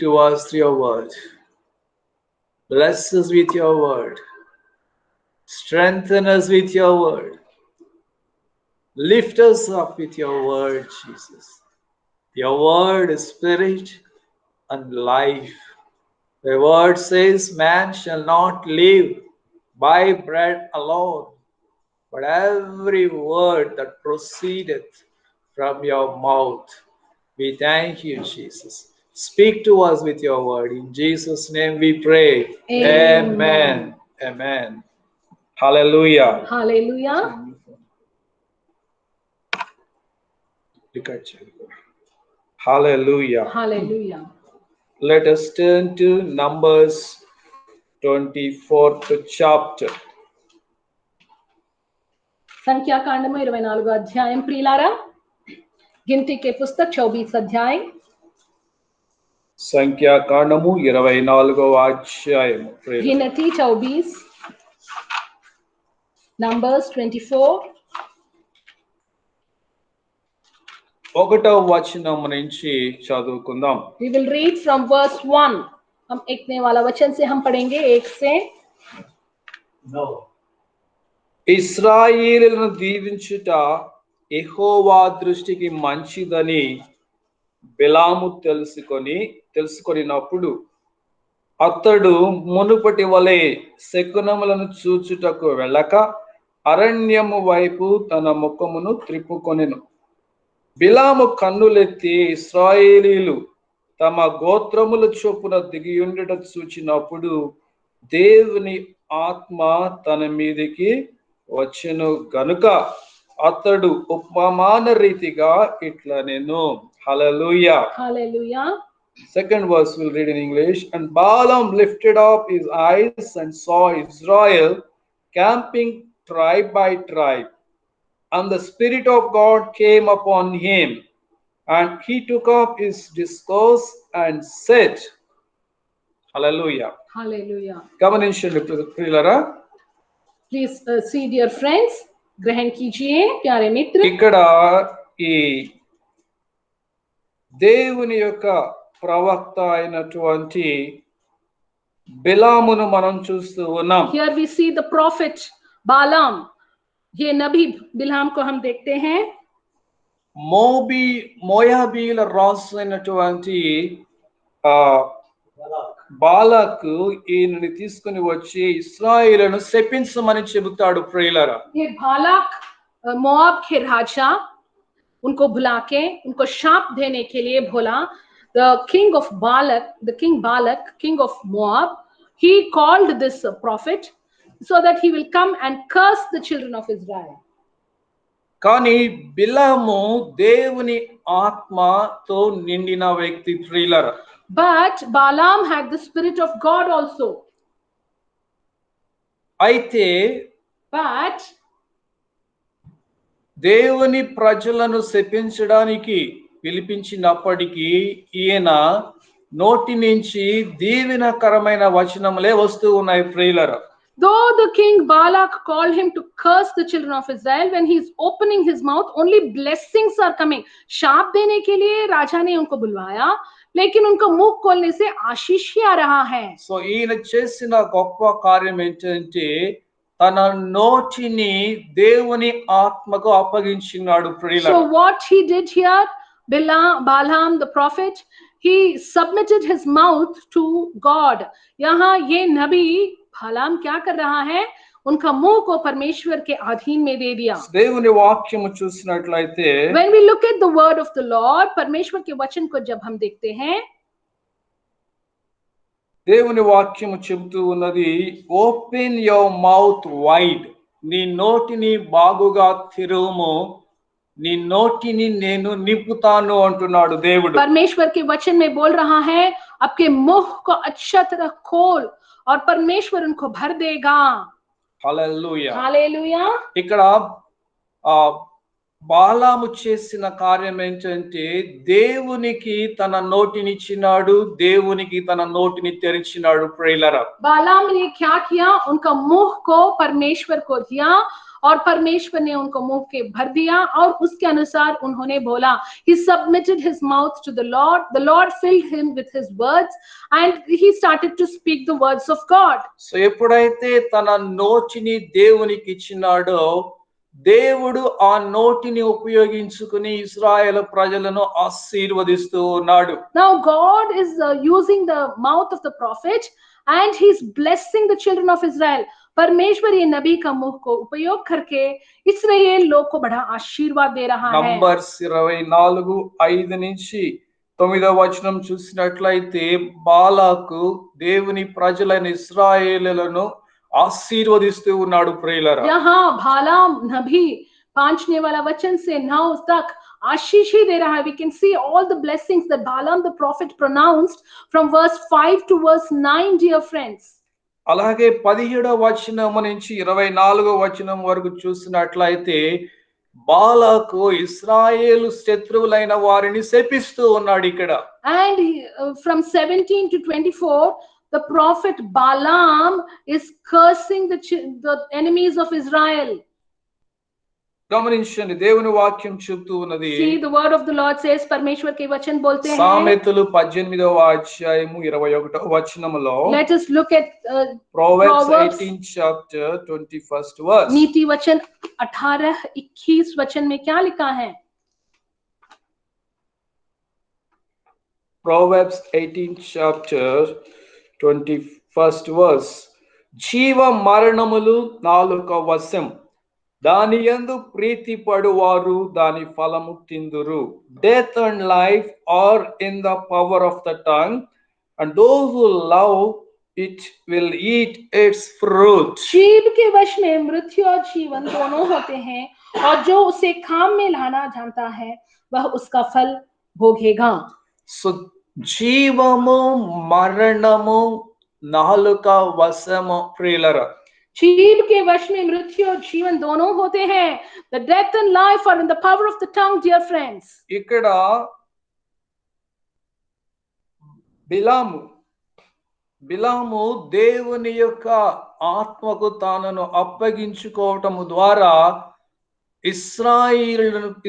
to us through your word. Bless us with your word. Strengthen us with your word. Lift us up with your word, Jesus. Your word is spirit and life. The word says, man shall not live by bread alone, but every word that proceedeth from your mouth. We thank you, Jesus. Speak to us with your word. In Jesus' name we pray. Amen. Amen. Hallelujah. Hallelujah. Hallelujah. Hallelujah. Let us turn to Numbers 24th chapter. సంఖ్యాకాండము 24వ అధ్యాయం ప్రియులారా, గిన్తికే పుస్తక్ 24 అధ్యాయం. సంఖ్యాకాండము 24వ అధ్యాయము. గినతి 24, Numbers 24. 1వ వచనం నుంచి చదువుకుందాం. We will read from verse 1. हम एक ने वाला वचन से हम पढ़ेंगे 1 से. ఇశ్రాయేలును దీవించుట యెహోవా దృష్టికి మంచిదని బిలాము తెలుసుకొనినప్పుడు అతడు మునుపటి వలె శకునములను చూచుటకు వెళ్ళక అరణ్యము వైపు తన ముఖమును త్రిప్పుకొనెను. బిలాము కన్నులెత్తి ఇశ్రాయేలీలు తమ గోత్రముల చొప్పున దిగియుండుట చూచినప్పుడు దేవుని ఆత్మ తన మీదికి వచ్చెను గనుక అతడు ఉపమాన రీతిగా ఇట్లనెను. Hallelujah. Hallelujah. Second verse we'll read in English. And Balaam lifted up his eyes and saw Israel camping tribe by tribe. And the Spirit of God came upon him, and he took up his discourse and said, Hallelujah. Hallelujah. గమనించండి ప్రియులారా, Please see dear friends, ग्रहण कीजिए प्यारे मित्र. ఇక్కడ ఈ దేవుని యొక్క ప్రవక్త అయినటువంటి బిలామును మనం చూస్తూ ఉన్నాం. Here we see the prophet Balaam. ये नबी बिलाम को हम देखते हैं. మోయాబీల రాజు అయినటువంటి బాలాకు ఈయనని తీసుకుని వచ్చి ఇశ్రాయేలును శపించమని చెబుతాడు ప్రియులారా. ये बालाक मोआब के राजा उनको बुला के उनको शाप देने के लिए बोला. The king Balak, king of Moab, he called this prophet so that he will come and curse the children of Israel. కానీ బిలాము దేవుని ఆత్మతో నిండిన వ్యక్తి ప్రియులారా. But Balaam had the spirit of God also. అయితే But దేవుని ప్రజలను శపించడానికి పిలిపించినప్పటికీ ఈయన నోటి నుంచి దీవెనకరమైన వచనములే వస్తూ ఉన్నాయి ప్రియులారా. Though the king Balak called him to curse the children of Israel, when he is opening his mouth, only blessings are coming. शाप देने के लिए राजा ने उनको बुलवाया, लेकिन उनका मुख खोलने से आशीष ही आ रहा है. సో ఈయన చేసిన గొప్ప కార్యం ఏంటంటే తన నోటిని దేవుని ఆత్మకు అప్పగించినాడు ప్రియులారా. So what he did here, Balaam the prophet, he submitted his mouth to God. यहाँ ये नबी बालाम क्या कर रहा है, उनका मुंह को परमेश्वर के अधीन में दे दिया. దేవుని వాక్యము చూసినట్లయితే When we look at the word of the Lord, परमेश्वर के वचन को जब हम देखते हैं, దేవుని వాక్యము చెబుతూ ఉన్నది, ఓపెన్ యువర్ మౌత్ వైడ్, నీ నోటిని బాగుగా తెరువుము, నీ నోటిని నేను నింపుతాను అంటున్నాడు దేవుడు. परमेश्वर के वचन में बोल रहा है, आपके मुंह को अच्छा तरह खोल और परमेश्वर उनको भर देगा. హల్లెలూయా. हालेलुया. ఇక్కడ బాలాము చేసిన కార్యం ఏంటంటే దేవునికి తన నోటినిచ్చినాడు, దేవునికి తన నోటిని తెరిచినాడు ప్రియులారా. बालाम ने क्या किया? उनका मुंह को परमेश्वर को दिया और परमेश्वर ने उनको मुंह के भर दिया और उसके अनुसार उन्होंने बोला. He submitted his mouth to the Lord filled him with his words and he started to speak the words of God. So ఎప్పుడైతే తన నోటిని దేవునికి ఇచ్చినాడో దేవుడు ఆ నోటిని ఉపయోగించుకుని ఇశ్రాయేలు ప్రజలను ఆశీర్వదిస్తూ ఉన్నాడు. Now God is using the mouth of the prophet and he's blessing the children of Israel. परमेश्वर ये नबी का मुंह को उपयोग करके इस्राएल लोग को बड़ा आशीर्वाद दे रहा है. నంబర్స్ 24:5 నుంచి 9వ వచనం చూసినట్లయితే బాలాకు దేవుని ప్రజలైన ఇశ్రాయేలులను ఆశీర్వదిస్తూ ఉన్నాడు ప్రియులారా. यहाँ बालाम नबी 5ने वाला वचन से 9 तक आशीष ही दे रहा है. We can see all the blessings that Balaam the prophet pronounced from verse 5 to verse 9, dear friends. అలాగే 17వ వచనం నుంచి 24వ వచనం వరకు చూసినట్లయితే బాలాకు ఇశ్రాయేలు శత్రువులైన వారిని శపిస్తూ ఉన్నాడు ఇక్కడ. And from 17 to 24 the prophet Balaam is cursing the enemies of Israel. గమనించండి, దేవుని వాక్యం చెప్తూ ఉన్నది. See, the word of the Lord says, परमेश्वर के वचन बोलते हैं. సామెతలు 18వ అధ్యాయము 21వ వచనములో Let us look at Proverbs 18 chapter 21st verse. नीति वचन 18-21 वचन में क्या लिखा है? Proverbs 18 chapter 21st verse. జీవ మరణములు నాలుక వశం, దాని యందు ప్రీతి పడువారు దాని ఫలము తిందురు. Death and life are in the power of the tongue, and those who love it will eat its fruit. जीभ के वश में मृत्यु और जीवन दोनों होते हैं और जो उसे काम में लाना जानता है वह उसका फल भोगेगा. So జీవము మరణము నాలుక వశము ప్రియులారా. जीभ के वश में मृत्यु और जीवन दोनों होते हैं. The death and life are in the power of the tongue, dear friends. ఇక్కడ బిలాము దేవుని యొక్క ఆత్మకు తానను అప్పగించుకోవటము ద్వారా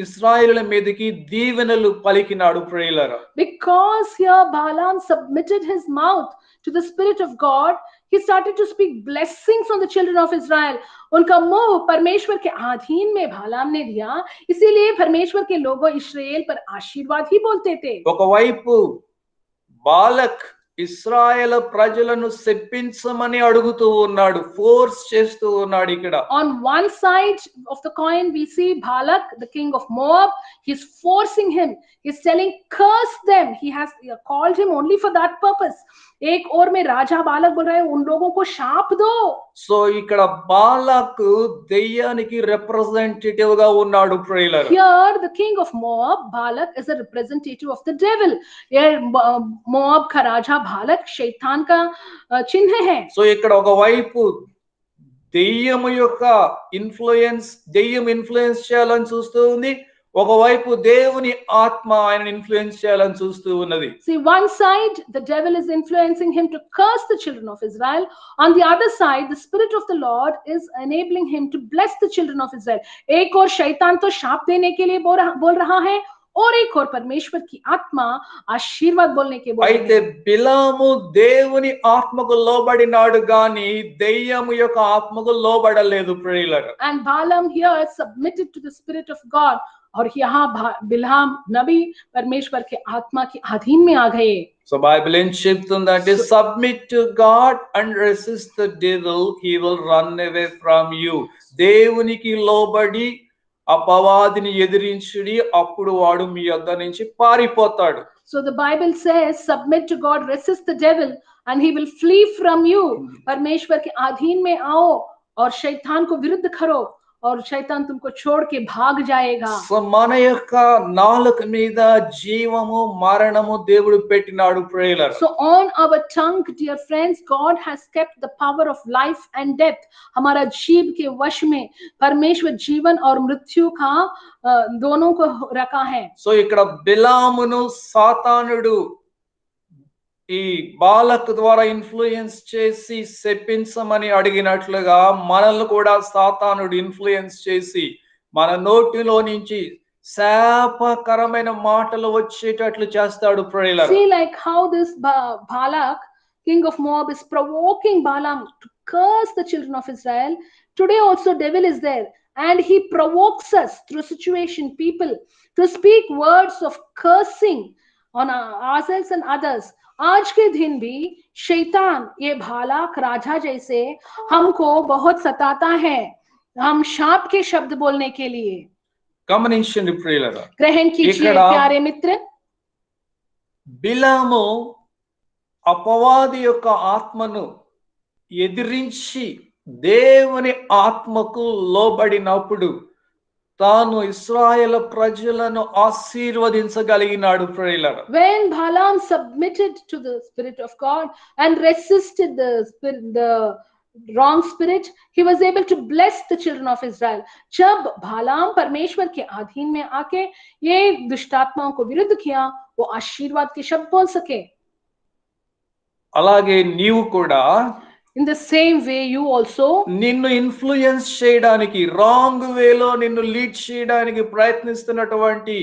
ఇశ్రాయేలుల మీదకి దీవెనలు పలికినాడు ప్రియులారా. Because here Balaam submitted his mouth to the Spirit of God, he started to speak blessings on the children of Israel. उनका मुंह परमेश्वर के अधीन में बालाम ने दिया, इसीलिए परमेश्वर के लोगों इस्राएल पर आशीर्वाद ही बोलते थे. ఒకవైపు బాలక్ ఇశ్రాయేలు ప్రజలను శపించమని అడుగుతూ ఉన్నాడు, ఫోర్స్ చేస్తూ ఉన్నాడు ఇక్కడ. On one side of the coin we see Balak, the king of Moab. He's forcing him, he's telling curse them. He has called him only for that purpose. एक और में राजा बालक बोल रहा है उन लोगों को शाप दो. సో ఇక్కడ బాలక్ దెయ్యానికి రిప్రజెంటేటివ్ గా ఉన్నాడు ప్రియులారా. Here the king of Moab, Balak, is a representative of the devil. Here Moab का राजा बालक शैतान का चिन्ह है. సో ఇక్కడ ఒక వైపు దెయ్యము యొక్క దెయ్యం ఇన్ఫ్లుయెన్స్ చేయాలని చూస్తూ ఉంది, ఒకవైపు దేవుని ఆత్మ ఆయన ఇన్ఫ్లుయెన్స్ చేయాలని చూస్తూ ఉన్నది. See, one side the devil is influencing him to curse the children of Israel. On the other side the spirit of the Lord is enabling him to bless the children of Israel. एक और शैतान तो शाप देने के लिए बोल रहा है और एक और परमेश्वर की आत्मा आशीर्वाद बोलने के बोल रही है. అయితే బిలాము దేవుని ఆత్మకు లోబడినాడు గాని దెయ్యము యొక్క ఆత్మకు లోబడలేదు ప్రియులారా. And Balaam here submitted to the spirit of God. और यहाँ बिलाम नबी परमेश्वर के आत्मा के अधीन में आ गए. So Bible ఏం చెప్తుందంటే submit to God and resist the devil, he will run away from you. దేవునికి లోబడి అపవాదిని ఎదిరించుడి, అప్పుడు వాడు మీ యొద్ద నుంచి పారిపోతాడు. So the Bible says submit to God, resist the devil and he will flee from you. परमेश्वर के अधीन में आओ और शैतान को विरुद्ध करो और शैतान तुमको छोड़ के भाग जाएगा। సో మన యొక్క నాలుక మీద జీవము మరణము దేవుడు పెట్టినాడు ప్రియులారా. So on our tongue, dear friends, God has kept the power of life and death. हमारा जीभ के वश में परमेश्वर जीवन और मृत्यु का दोनों को रखा है. సో ఇక్కడ బిలామును సాతానుడు ఈ బాలక్ ద్వారా ఇన్ఫ్లుయెన్స్ చేసి శపించమని అడిగినట్లుగా మనల్ని కూడా సాతానుడు ఇన్ఫ్లుయెన్స్ చేసి మన నోటిలో నుంచి శాపకరమైన మాటలు వచ్చేటట్లు చేస్తాడు ప్రియులారా. See like how this Balak, king of Moab, is provoking Balaam to curse the children of Israel. Today also devil is there and he provokes us through situation, people, to speak words of cursing on ourselves and others. आज के दिन भी शैतान ये भालाक राजा जैसे हमको बहुत सताता है, हम शाप के शब्द बोलने के लिए. గమనించండి ప్రియులారా, ग्रहण कीजिए ఇక్కడ प्यारे मित्र. బిలాము అపవాది యొక్క ఆత్మను ఎదిరించి దేవుని ఆత్మకు లోబడినప్పుడు తాను ఇశ్రాయేలు ప్రజలను ఆశీర్వదించగలిగినాడు ప్రియులారా. When Balaam submitted to the spirit of God and resisted the spirit, the wrong spirit, he was able to bless the children of Israel. जब Balaam परमेश्वर के अधीन में आके ये दुष्टात्माओं को विरुद्ध किया, वो आशीर्वाद के शब्द बोल सके. అలాగే నీవు కూడా In the same way, you also నిన్ను ఇన్ఫ్లుయెన్స్ చేయడానికి, రాంగ్ వేలో నిన్ను లీడ్ చేయడానికి ప్రయత్నిస్తున్నటువంటి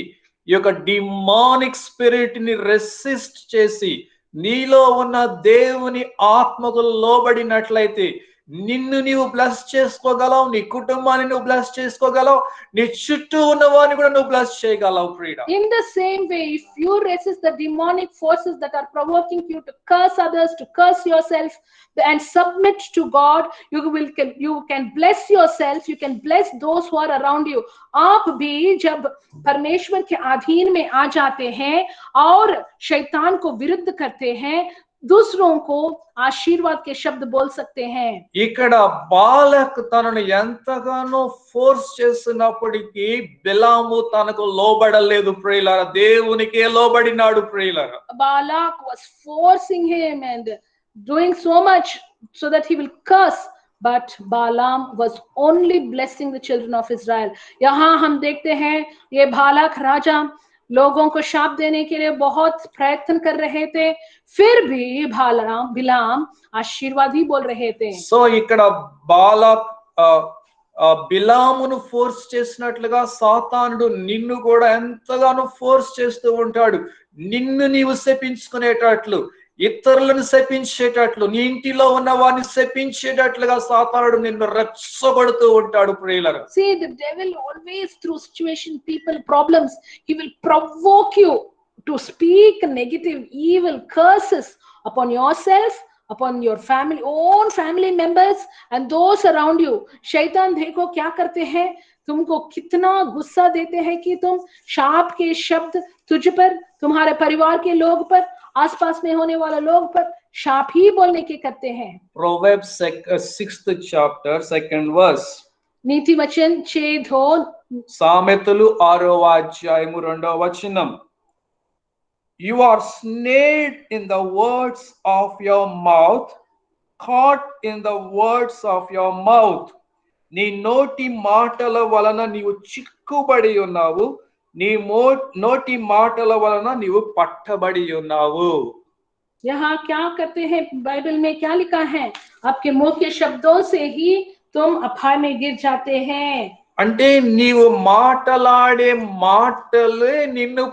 ఈ యొక్క డిమానిక్ స్పిరిట్ ని రెసిస్ట్ చేసి నీలో ఉన్న దేవుని ఆత్మకు లోబడినట్లయితే నిన్ను నీవు బ్లెస్ చేసుకోగలవు, నీ కుటుంబాన్ని నువ్వు బ్లెస్ చేసుకోగలవు, నీ చుట్టూ ఉన్న వారిని కూడా నువ్వు బ్లెస్ చేయగలవు ప్రియుడా. In the same way, if you resist the demonic forces that are provoking you to curse others, to curse yourself, and submit to God, you can bless yourself, you can bless those who are around you. आप भी जब परमेश्वर के अधीन में आ जाते हैं और शैतान को विरुद्ध करते हैं, दूसरों को आशीर्वाद के शब्द बोल सकते हैं. ఇక్కడ బాలక్ తనను ఎంతగానో ఫోర్స్ చేస్తున్నప్పటికీ బిలాము తనకు లోబడలేదు ప్రియులారా, దేవునికే లోబడినాడు ప్రియులారా. Balak was forcing him and doing so much so that he will curse, but Balaam was only blessing the children of Israel. यहाँ हम देखते हैं ये बालक राजा लोगों को शाप देने के लिए बहुत प्रयत्न कर रहे थे, फिर भी बिलाम आशीर्वाद ही बोल रहे थे. సో ఇక్కడ బాలక్ బిలామును ఫోర్స్ చేసినట్లుగా సాతానుడు నిన్ను కూడా ఎంతగానో ఫోర్స్ చేస్తూ ఉంటాడు. నిన్ను నీవు శపించుకునేటట్లు, ఇతరులను శపించేటట్లు, నీ ఇంటిలో ఉన్న వారిని శపించేటట్లుగా సాతానుడు నిన్ను రెచ్చగొడుతూ ఉంటాడు ప్రియులారా. See, the devil always through situation, people, problems, he will provoke you to speak negative, evil curses upon yourself, upon your family, own family members and those around you. शैतान देखो क्या करते हैं, तुमको कितना गुस्सा देते हैं कि तुम शाप के शब्द तुझ पर, तुम्हारे परिवार के लोग पर, आसपास में होने वाले लोग पर शाप ही बोलने के करते हैं. Proverbs 6th chapter 2nd verse. नीति वचन 6:2. సామెతలు 6వ అధ్యాయము 2వ వచనం. You are snared in the words of your mouth, caught in the words of your mouth. నీ నోటి మాటల వలన నీవు చిక్కుబడి ఉన్నావు, నీ నోటి మాటల వలన నీవు పట్టబడి ఉన్నావు. यहाँ क्या करते हैं, बाइबल में क्या लिखा है, आपके मुंह के शब्दों से ही तुम अफाय में गिर जाते हैं. అంటే నీవు మాటలాడే మాటలే నిన్ను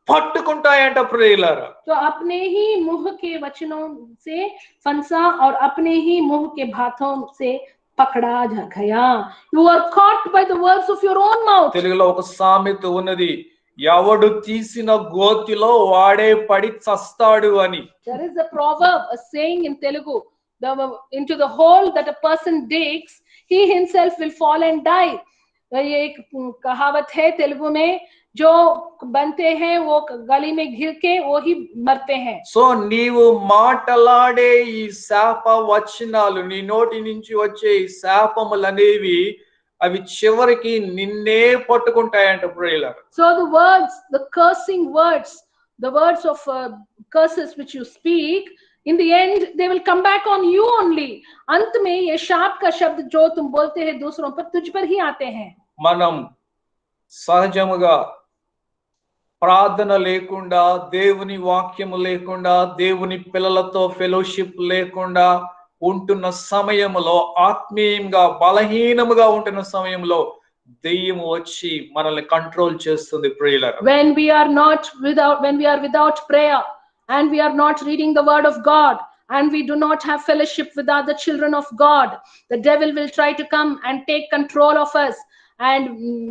పట్టుకుంటాయంట ప్రియులారా. तो अपने ही मुंह के वचनों से फंसा और अपने ही मुंह के बातों से పకడా Gaya. You are caught by the words of your own mouth. తెలుగులో ఒక సామెత ఉన్నది, ఎవడు తీసిన గోతిలో వాడే పడి చస్తాడు అని. There is a proverb, a saying in Telugu, into the hole that a person digs, he himself will fall and die. ये एक कहावत है तेलुगु में, जो बनते हैं वो गली में घिर के वो ही मरते हैं. సో నీవు మాటలాడే ఈ శాప వచనాలు, నీ నోటి నుంచి వచ్చే ఈ శాపములనేవి అవి చివరికి నిన్నే పట్టుకుంటాయంట ప్రియులారా. So the words, the cursing words, the words of curses which you speak, in the end they will come back on you only. अंत में ये शाप का शब्द जो तुम बोलते हैं दूसरों पर, तुझ पर ही आते हैं. మనం సహజముగా ప్రార్థన లేకుండా, దేవుని వాక్యము లేకుండా, దేవుని పిల్లలతో ఫెలోషిప్ లేకుండా ఉంటున్న సమయంలో, ఆత్మీయంగా బలహీనముగా ఉంటున్న సమయంలో దెయ్యం వచ్చి మనల్ని కంట్రోల్ చేస్తుంది ప్రియులారా. When we are without prayer and we are not reading the word of God and we do not have fellowship with other children of God, the devil will try to come and take control of us and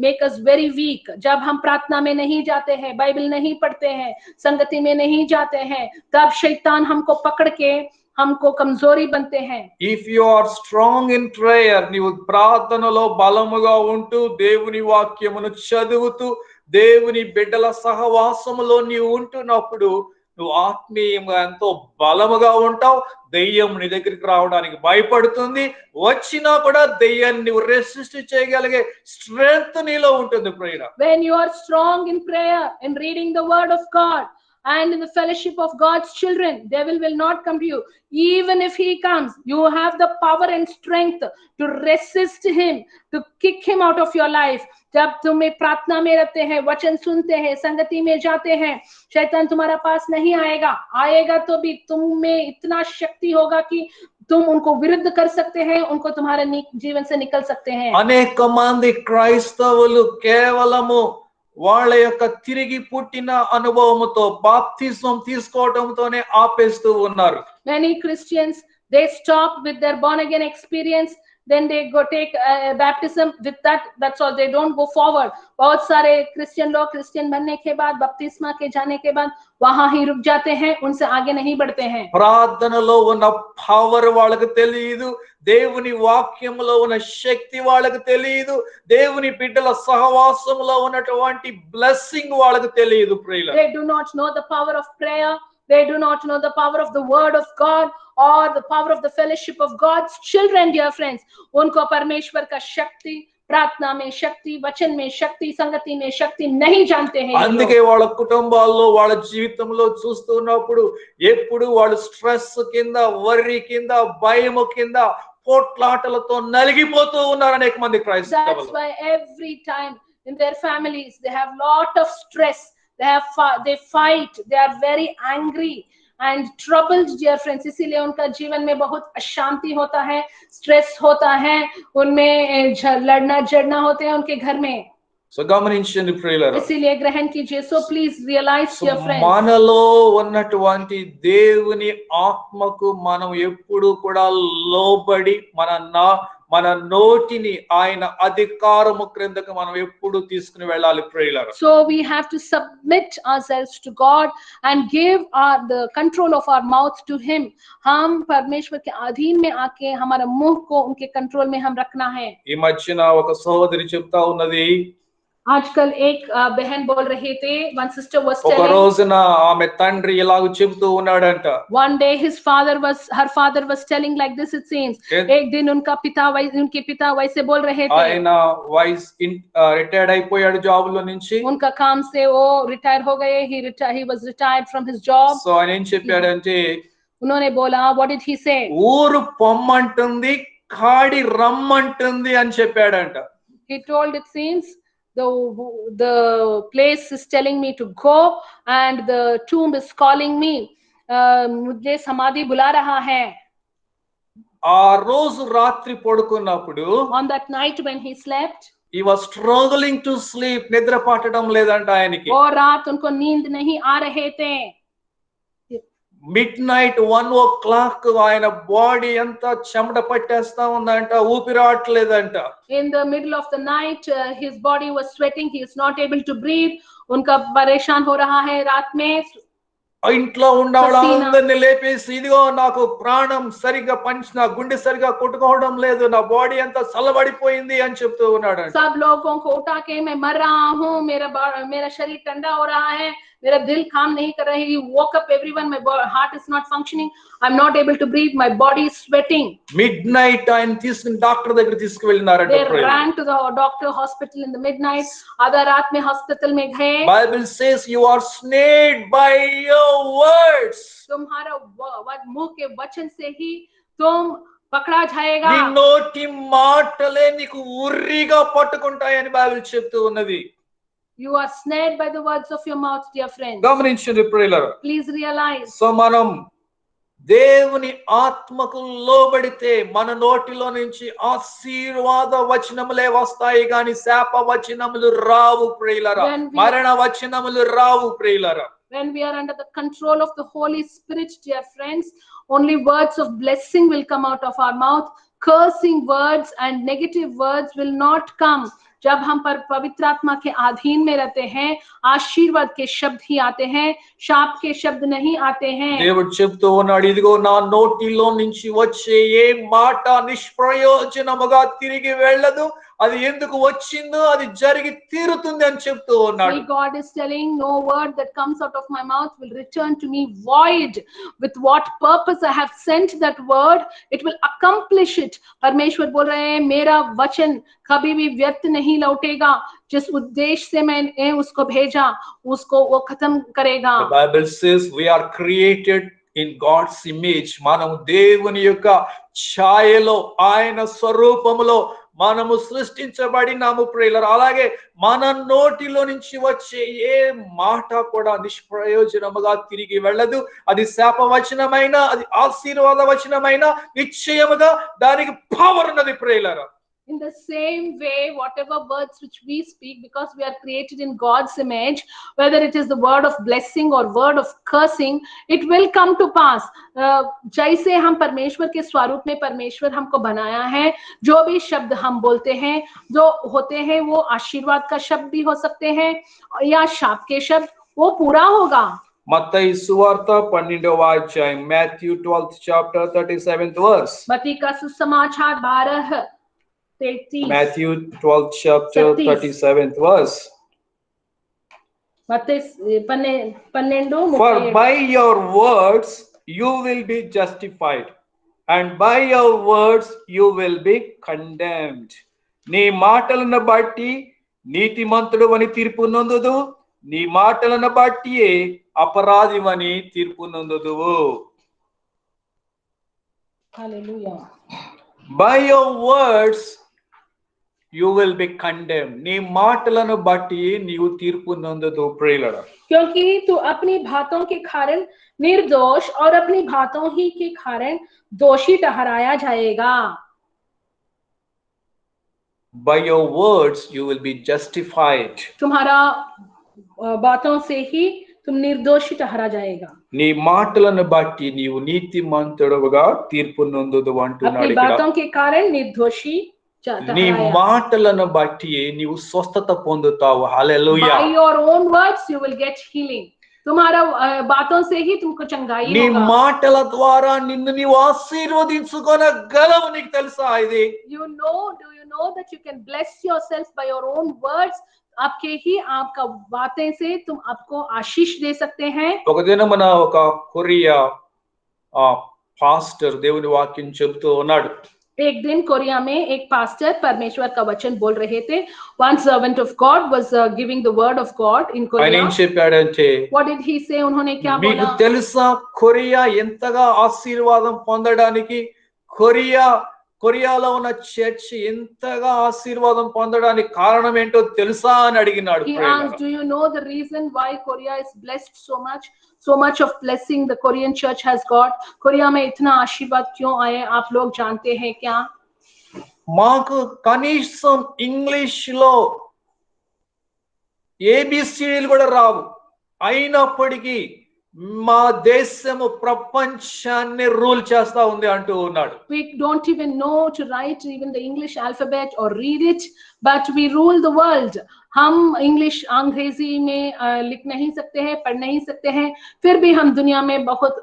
make us very weak. जब हम प्रार्थना में नहीं जाते हैं, Bible नहीं पढ़ते हैं, संगति में नहीं जाते हैं, तब शैतान हमको पकड़ के हमको कमजोरी बनते हैं. If you are strong in prayer, నీవు ప్రార్థనలో బలముగా ఉంటూ దేవుని వాక్యమును చదువుతూ దేవుని బిడ్డల సహవాసములో నీవు ఉంటున్నప్పుడు నువ్వు ఆత్మీయంగా ఎంతో బలముగా ఉంటావు. దెయ్యం నీ దగ్గరికి రావడానికి భయపడుతుంది. వచ్చినా కూడా దెయ్యాన్ని నువ్వు రెసిస్ట్ చేయగలిగే స్ట్రెంగ్త్ నీలో ఉంటుంది ప్రియుడా. When you are strong in prayer and reading the word of God and in the fellowship of God's children, devil will not come to you. Even if he comes, you have the power and strength to resist him, to kick him out of your life. जब तुम्हें प्रार्थना में रहते हैं, वचन सुनते हैं, संगति में जाते हैं, शैतान तुम्हारा पास नहीं आएगा. आएगा तो भी तुम में इतना शक्ति होगा कि तुम उनको विरुद्ध कर सकते हैं, उनको तुम्हारे जीवन से निकल सकते हैं. అనేక మంది క్రైస్తవులు కేవలము వాళ్ళ యొక్క తిరిగి పుట్టిన అనుభవముతో, బాప్తిజం తీసుకోవడంతోనే ఆపేస్తూ ఉన్నారు. Many Christians, they stop with their born again experience, then they go take baptism. With that's all, they don't go forward. बहुत सारे क्रिश्चियन लोग क्रिश्चियन बनने के बाद, बपतिस्मा के जाने के बाद वहां ही रुक जाते हैं, उनसे आगे नहीं बढ़ते हैं. ప్రార్థనలో ఉన్న పవర్ వాళ్ళకి తెలియదు, దేవుని వాక్యములో ఉన్న శక్తి వాళ్ళకి తెలియదు, దేవుని బిడ్డల సహవాసములో ఉన్నటువంటి బ్లెస్సింగ్ వాళ్ళకి తెలియదు ప్రియులారా. They do not know the power of prayer. They do not know the power of the word of God or the power of the fellowship of God's children, dear friends. उनको परमेश्वर का शक्ति, प्रार्थना में शक्ति, वचन में शक्ति, संगति में शक्ति नहीं जानते हैं. అందుకే వాళ్ళ కుటుంబాల్లో, వాళ్ళ జీవితంలో చూస్తున్నప్పుడు ఎప్పుడు వాళ్ళు స్ట్రెస్ కింద, వర్రీ కింద, భయము కింద, పోట్లాటలతో నలిగిపోతూ ఉన్నారు అనేక మంది క్రైస్తవులు. That's why every time in their families they have lot of stress. They fight, they are very angry and troubled, dear friends. इसीलिए उनका जीवन में बहुत अशांति होता है, स्ट्रेस होता है, उनमें लड़ना झगड़ना होते हैं उनके घर में. సో గమనించండి ప్రియులారా. इसीलिए ग्रहण कीजिए. So please realize, dear friends, మనలో ఉన్నటువంటి దేవుని ఆత్మకు మనం ఎప్పుడు కూడా లోబడి మన నోటిని ఆయన అధికారము క్రిందకు మనం ఎప్పుడు తీసుకుని వెళ్ళాలి ప్రియులారా. So we have to submit ourselves to God and give the control of our mouth to him. हम परमेश्वर के अधीन में आके हमारा मुंह को उनके कंट्रोल में हम रखना है. ఈ మధ్యన ఒక సహోదరి చెప్తా ఉన్నది, आजकल एक बहन बोल रहे थे, one sister was ఒక telling, రోజున ఆమె తండ్రి ఇలాగ చెబుతూ ఉన్నాడంట. one day her father was telling like this, it seems. एक दिन उनके पिता वैसे बोल रहे थे. ఆయన రిటైర్డ్ అయిపోయాడు జాబ్ లో నుంచి. उनका काम से वो रिटायर हो गए. he was retired from his job. So ఆయన ఏం చెప్పాడంటే, उन्होंने बोला, what did he say? ఊరు పొమ్మంటుంది, కాడి రమ్మంటుంది అని చెప్పాడంట. He told, it seems, the place is telling me to go and the tomb is calling me. मुझे समाधि बुला रहा है. ఆ రోజు రాత్రి పడుకున్నప్పుడు, On that night when he slept, he was struggling to sleep, నిద్ర పట్టడం లేదంట ఆయనకి. और रात उनको नींद नहीं आ रहे थे. midnight 1 o'clock ఆయన బాడీ అంతా చెమట పట్టేస్తా ఉందంట, ఊపిరాట్లేదంట. In the middle of the night, his body was sweating. He is not able to breathe. उनका परेशान हो रहा है रात में. ఇంట్లో ఉన్న వాళ్ళందరినీ లేపేసి, ఇదిగో నాకు ప్రాణం సరిగా నా గుండె సరిగా కొట్టుకోవడం లేదు, నా బాడీ అంతా చల్లబడిపోయింది అని చెప్తూ ఉన్నాడు. सब लोगों को उठा के, मैं मर रहा हूँ, मेरा शरीर ठंडा हो रहा है, मेरा दिल काम नहीं कर रहा है. You woke up everyone, my heart is not functioning, I'm not able to breathe, my body is sweating. Midnight ఆయన తీసుకుని డాక్టర్ దగ్గర తీసుకువెళ్ళినారంట. They ran to the doctor hospital in the midnight. आधा रात में hospital में गए. Bible says you are snared by your words. तुम्हारा मुंह के वचन से ही तुम पकड़ा जाएगा. నీ నోటి మాటలే నీకు ఉర్రిగా పట్టుకుంటాయని బైబిల్ చెప్తూ ఉన్నది. You are snared by the words of your mouth, dear friends. గమనించండి ప్రియులారా. Please realize. సో మనం దేవుని ఆత్మకు లోబడితే మన నోటిలో నుంచి ఆశీర్వాద వచనములే వస్తాయి గాని శాప వచనములు రావు ప్రియులారా. మరణ వచనములు రావు ప్రియులారా. When we are under the control of the Holy Spirit, dear friends, only words of blessing will come out of our mouth. Cursing words and negative words will not come. जब हम पवित्र आत्मा के अधीन में रहते हैं, आशीर्वाद के शब्द ही आते हैं, शाप के शब्द नहीं आते हैं. దేవుడు చెప్తూ ఉన్నాడు, ఇదిగో నా నోటిలో నుంచి వచ్చే ఏ మాట నిష్ప్రయోజనముగా తిరిగి వెళ్ళదు, అది ఎందుకు వచ్చిందో అది జరిగి తీరుతుంది అని చెప్తూ ఉన్నాడు. God is telling, no word that comes out of my mouth will return to me void. With what purpose I have sent that word, it will accomplish it. परमेश्वर बोल रहे हैं, मेरा वचन कभी भी व्यर्थ नहीं लौटेगा. जिस उद्देश्य से मैंने उसको भेजा, उसको वो खत्म करेगा. The Bible says we are created in God's image. మనము దేవుని యొక్క ఛాయలో, ఆయన స్వరూపములో మనము సృష్టించబడినాము ప్రియులారా. అలాగే మన నోటిలో నుంచి వచ్చే ఏ మాట కూడా నిష్ప్రయోజనముగా తిరిగి వెళ్ళదు. అది శాప వచనమైన, అది ఆశీర్వాద వచనమైన, నిశ్చయముగా దానికి పవర్ ఉన్నది ప్రియులారా. In the same way, whatever words which we speak, because we are created in God's image, whether it is the word of blessing or word of cursing, it will come to pass. जैसे हम परमेश्वर के स्वरूप में परमेश्वर हमको बनाया है, जो भी शब्द हम बोलते हैं, जो होते हैं, वो आशीर्वाद का शब्द भी हो सकते हैं या शाप के शब्द, वो पूरा होगा. మత్తయి సువార్త 12వ అధ్యాయం, Matthew 12th chapter 37th verse. मत्ती का सुसमाचार 12:33. Matthew 12th chapter 37th verse. मत्ती 12:32. For by your words you will be justified, and by your words you will be condemned. నీ మాటలను బట్టి నీతిమంతుడు అని తీర్పు నొందుదు, నీ మాటలను బట్టియే అపరాధివని తీర్పు నొందుదువు. Hallelujah. By your words you will be condemned. నీ మాటలను బట్టి నీవు తీర్పు నొందుదు ప్రియులారా. क्योंकि तू अपनी बातों के कारण निर्दोष और अपनी बातों ही के कारण दोषी ठहराया जाएगा. By your words you will be justified. तुम्हारा बातों से ही तुम निर्दोषी ठहरा जाएगा. నీ మాటలను బట్టి నీవు నీతిమంతుడుగా తీర్పు నొందుదు అంటున్నాడు अपनी ఇక్కడ. बातों के कारण निर्दोषी నీ మాటలను బట్టి నీవు స్వస్థత పొందుతావు. హల్లెలూయా. By your own words you will get healing. तुम्हारा बातों से ही तुमको चंगाई నీ होगा. మాటల ద్వారా నిన్ను నీవు ఆశీర్వదించుకోగలవు. నీకు తెలుసా ఇది? Do you know that you can bless yourself by your own words? आपके ही आपका बातें से तुम आपको आशीष दे सकते हैं. ఒక దినమున ఒక కొరియా పాస్టర్ దేవుని వాక్యం చెబుతూ ఉన్నాడు. एक दिन कोरिया में एक पास्टर परमेश्वर का वचन बोल रहे थे. One servant of God was giving the word of God in ఆయన Korea. ఏం చెప్పాడంటే, What did he say? उन्होंने क्या మీకు बोला? తెలుసా కొరియా ఎంతగా ఆశీర్వాదం పొందడానికి, కొరియాలో ఉన్న చర్చ్ ఎంతగా ఆశీర్వాదం పొందడానికి కారణం ఏంటో తెలుసా అని అడిగినాడు. He asked, do you know the reason why Korea is blessed so much of blessing the Korean church has got? Korea में इतना आशीर्वाद क्यों आए, आप लोग जानते हैं क्या? మాకు కనీసం ఇంగ్లీష్ లో ఏబిసిడీలు కూడా రావు, అయినప్పటికీ మా దేశము ప్రపంచాన్ని రూల్ చేస్తా ఉంది అంటూ ఉన్నాడు. We don't even know to write even the English alphabet or read it, but we rule the world. हम इंग्लिश अंग्रेजी में लिख नहीं सकते हैं, पढ़ नहीं सकते हैं, फिर भी हम दुनिया में बहुत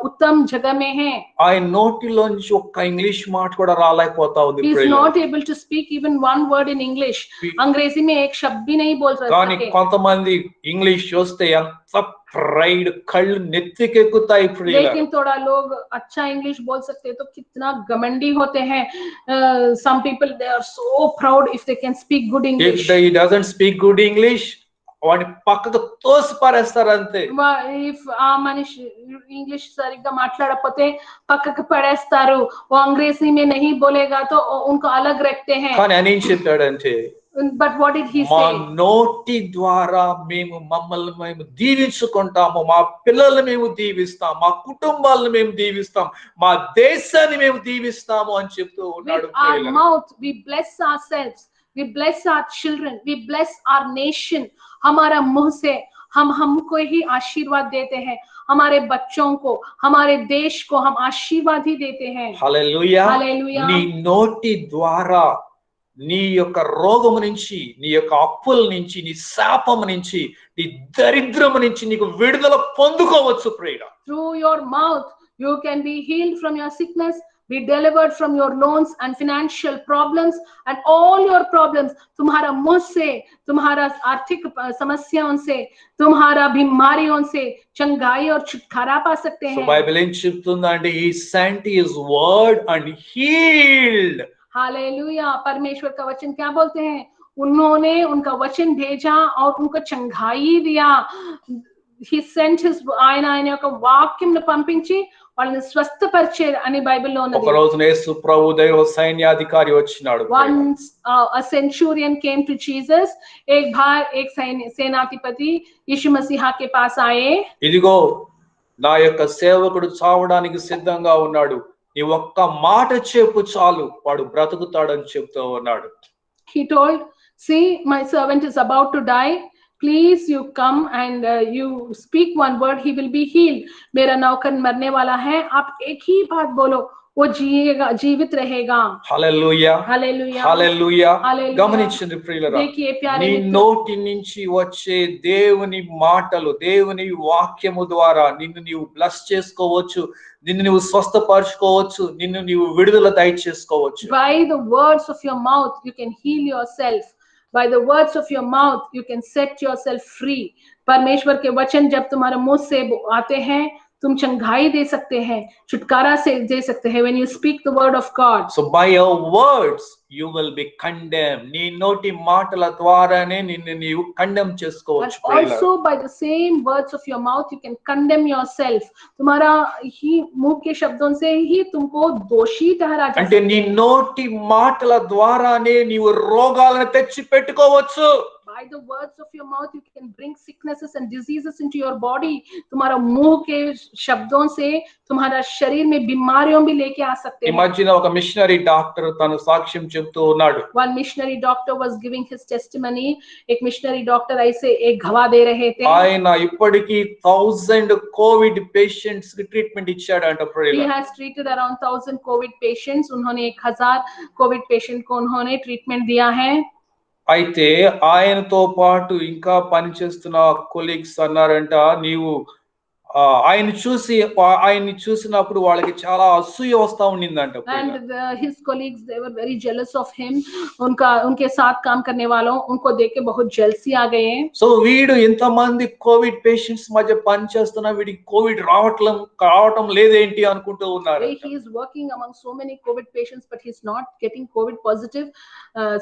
उत्तम जगह में हैं. ఆయన నోటిలోంచి ఒక్క ఇంగ్లీష్ మాట కూడా రాలేకపోతా ఉంది. He is not able to speak even one word in English. अंग्रेजी में एक शब्द भी नहीं बोल सकते. కానీ కొంతమంది ఇంగ్లీష్ చూస్తే ఎంత ప్రైడ్ కళ్ళు నెత్తికెక్కుతాయి ప్రియులారా. लेकिन थोड़ा लोग अच्छा इंग्लिश बोल सकते हैं तो कितना घमंडी होते हैं. Some people they are so proud if they can speak good English. If he doesn't speak good English, వాడి పక్కకు తోసి పారేస్తారు అంతే. If ఆ మనిషి ఇంగ్లీష్ సరిగ్గా మాట్లాడకపోతే పక్కకు పడేస్తారు. वो अंग्रेजी में नहीं बोलेगा तो उनको अलग रखते हैं. కానీ అని ఏం చెప్పాడంటే, but what did he మా say? నోటి ద్వారా మమ్మల్ని మేము దీవించుకుంటాము, మా పిల్లల్ని మేము దీవిస్తాం, మా కుటుంబాలను మేము దీవిస్తాం, మా దేశాన్ని మేము దీవిస్తాము అని చెప్తూ ఉన్నాడు. With our mouth we bless ourselves, we bless our children, we bless our nation. हमारा मुंह से हम हमको ही आशीर्वाद देते हैं, हमारे बच्चों को, हमारे देश को हम आशीर्वाद ही देते हैं. హల్లెలూయా. హల్లెలూయా. నీ నోటి ద్వారా నీ యొక్క రోగము నుంచి, నీ యొక్క అప్పుల నుంచి, నీ శాపము నుంచి, నీ దరిద్రము నుంచి నీకు విడుదల పొందుకోవచ్చు ప్రియుడా. Through your mouth you can be healed from your sickness, be delivered from your loans and financial problems and all your problems. तुम्हारा मुंह से, तुम्हारा आर्थिक समस्याओं से, तुम्हारा बीमारियों से चंगाई और छुटकारा पा सकते हैं. So Bible ఏం చెప్తుందంటే he sent his word and healed. Hallelujah. परमेश्वर का वचन क्या बोलते हैं? उन्होंने उनका वचन भेजा और उनको चंगाई दिया. He sent his ఆయన యొక్క వాక్యంను పంపించి వాళ్ళని స్వస్థపరిచారు అని బైబిల్లో ఉన్నది. ఒక రోజు యేసు ప్రభు దగ్గర సైన్యాధికారి వచ్చినాడు. Once a centurion came to Jesus. एक बार एक सेनाधिपति यीशु मसीहा के पास आए. ఇదిగో నా యొక్క సేవకుడు చావడానికి సిద్ధంగా ఉన్నాడు, నీ ఒక్క మాట చెప్పు చాలు వాడు బ్రతుకుతాడని చెప్తూ ఉన్నాడు. He told, see, my servant is about to die. Please you come and you speak one word, he will be healed. मेरा नौकर मरने वाला है, आप एक ही बात बोलो, वो जिएगा, जीवित रहेगा. హల్లెలూయా. హల్లెలూయా. హల్లెలూయా. హల్లెలూయా. గమనించండి ప్రియులారా, देखिए प्यारे నీ मित्रों, నోటి నుంచి వచ్చే దేవుని మాటలు, దేవుని వాక్యము ద్వారా నిన్ను నీవు బ్లెస్ చేసుకోవచ్చు, నిన్ను నీవు స్వస్థపరచుకోవచ్చు, నిన్ను నీవు విడుదల దయచేసుకోవచ్చు. by the words of your mouth you can heal yourself. By the words of your mouth you can set yourself free. परमेश्वर के वचन जब तुम्हारे मुंह से आते हैं तुम चंगाई दे सकते हैं, छुटकारा से दे सकते हैं. when you speak the word of God, so by your words you will be condemned. నీ నోటి మాటల ద్వారానే నిన్ను నీవు కండెమ్ చేసుకోవచ్చు. and also by the same words of your mouth you can condemn yourself. तुम्हारा ही मुंह के शब्दों से ही तुमको दोषी ठहरा जा అంటే నీ నోటి మాటల ద్వారానే నీవు రోగాలను తెచ్చి పెట్టుకోవచ్చు. by the words of your mouth you can bring sicknesses and diseases into your body. तुम्हारा मुंह के शब्दों से तुम्हारा शरीर में बीमारियों भी लेके आ सकते हैं. ఈ మధ్యన ఒక మిషనరీ డాక్టర్ తన సాక్ష్యం చెప్తూ ఉన్నాడు. one missionary doctor was giving his testimony. एक मिशनरी डॉक्टर ऐसे एक गवाह दे रहे थे. ఆయన ఇప్పటికీ 1000 కోవిడ్ పేషెంట్స్ కి ట్రీట్మెంట్ ఇచ్చాడంట he ప్రియులారా. has treated around 1000 covid patients. उन्होंने 1000 covid patient को उन्होंने ट्रीटमेंट दिया है. అయితే ఆయనతో పాటు ఇంకా పనిచేస్తున్న కొలీగ్స్ అన్నారంట, నీవు ఆయన్ని చూసినప్పుడు వాళ్ళకి చాలా అసూయ వస్తా ఉండిందంట. and his colleagues they were very jealous of him. उनके साथ काम करने वालों उनको देख के बहुत jealousy आ गए. సో వీడు ఇంతమంది కోవిడ్ పేషెంట్స్ మధ్య పనిచేస్తున్నా వీడికి కోవిడ్ రావటం లేదేంటి అనుకుంటూ ఉన్నారు. he is working among so many covid patients but he's not getting covid positive.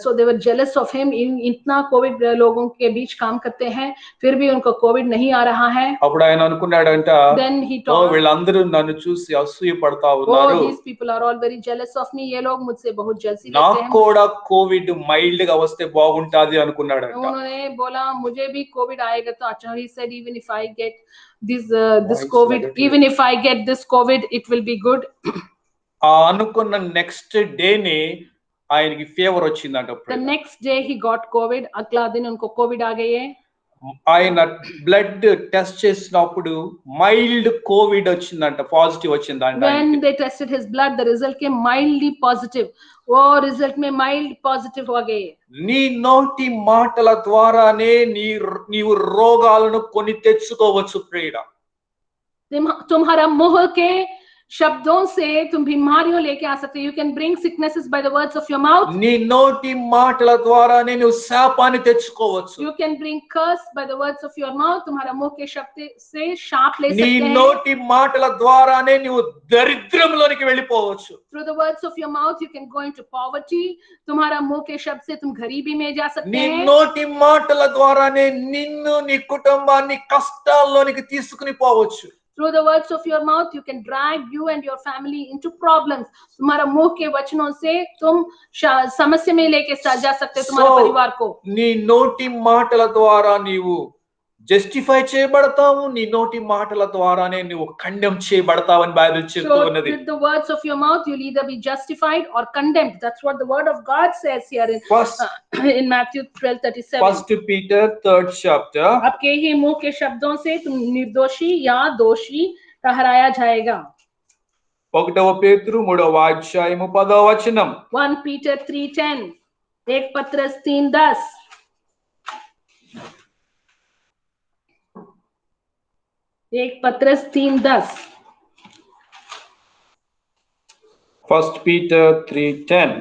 So they were jealous of him. इतना covid लोगों के बीच काम करते हैं फिर भी उनको covid नहीं आ रहा है. అప్పుడు ఆయన అనుకున్నాడంట, then he told, వీళ్ళందరూ నన్ను చూసి అసూయ పడతా ఉన్నారు, these people are all very jealous of me. ये लोग मुझसे बहुत jealousy నాకు करते हैं. కూడా కోవిడ్ మైల్డ్ గా వస్తే బాగుంటాది అనుకున్నాడంట. उन्होंने बोला मुझे भी कोविड आएगा तो अच्छा. he said even if I get this covid, even if I get this covid it will be good. అనుకున్న నెక్స్ట్ డేనే ఆయనకి ఫీవర్ వచ్చిందంట. the next day he got covid. अगला दिन उनको covid आ गई है. ఆయన బ్లడ్ టెస్ట్ చేసినప్పుడు మైల్డ్ కోవిడ్ వచ్చిందంట, పాజిటివ్ వచ్చిందంట. When they tested his blood, the result came mildly positive. वो रिजल्ट में माइल्ड पॉजिटिव हो गए. నీ నోటి మాటల ద్వారానే నీవు రోగాలను కొని తెచ్చుకోవచ్చు ప్రియుడా. तुम्हारा मुंह के शब्दों से तुम बीमारियों लेके आ सकते. You can bring sicknesses by the words of your mouth. నీ నోటి మాటల ద్వారానే నువ్వు శాపాన్ని తెచ్చుకోవచ్చు. You can bring curse by the words of your mouth. तुम्हारा मुंह के शब्द से शाप ले सकते నీ हैं. నోటి మాటల ద్వారానే నువ్వు దరిద్రంలోనికి వెళ్ళిపోవచ్చు. Through the words of your mouth you can go into poverty. तुम्हारा मुंह के शब्द से तुम गरीबी में जा सकते నీ हैं. నోటి మాటల ద్వారానే నిన్ను నీ కుటుంబాన్ని కష్టాల్లోనికి తీసుకుని పోవచ్చు. Through the words of your mouth you can drag you and your family into problems. तुम्हारा मुंह के वचनों से तुम समस्या में लेके जा सकते हो तुम्हारे परिवार को. నీ నోటి మాటల ద్వారా నీవు జస్టిఫై చేయబడతావు, నీ నోటి మాటల ద్వారానే నువ్వు కండెమ్ చేయబడతావని బైబిల్ చెప్తూ ఉన్నది. So with the words of your mouth you'll either be justified or condemned. That's what the word of God says here in Matthew 12:37. 1 Peter 3rd chapter. आपके ही मुंह के शब्दों से तुम निर्दोषी या दोषी ठहराया जाएगा. 1 పేతురు 3వ అధ్యాయము 10వ వచనం. 1 Peter 3:10. 1 पत्रस 3:10. 1 पत्रस 3:10. 1 Peter 3:10.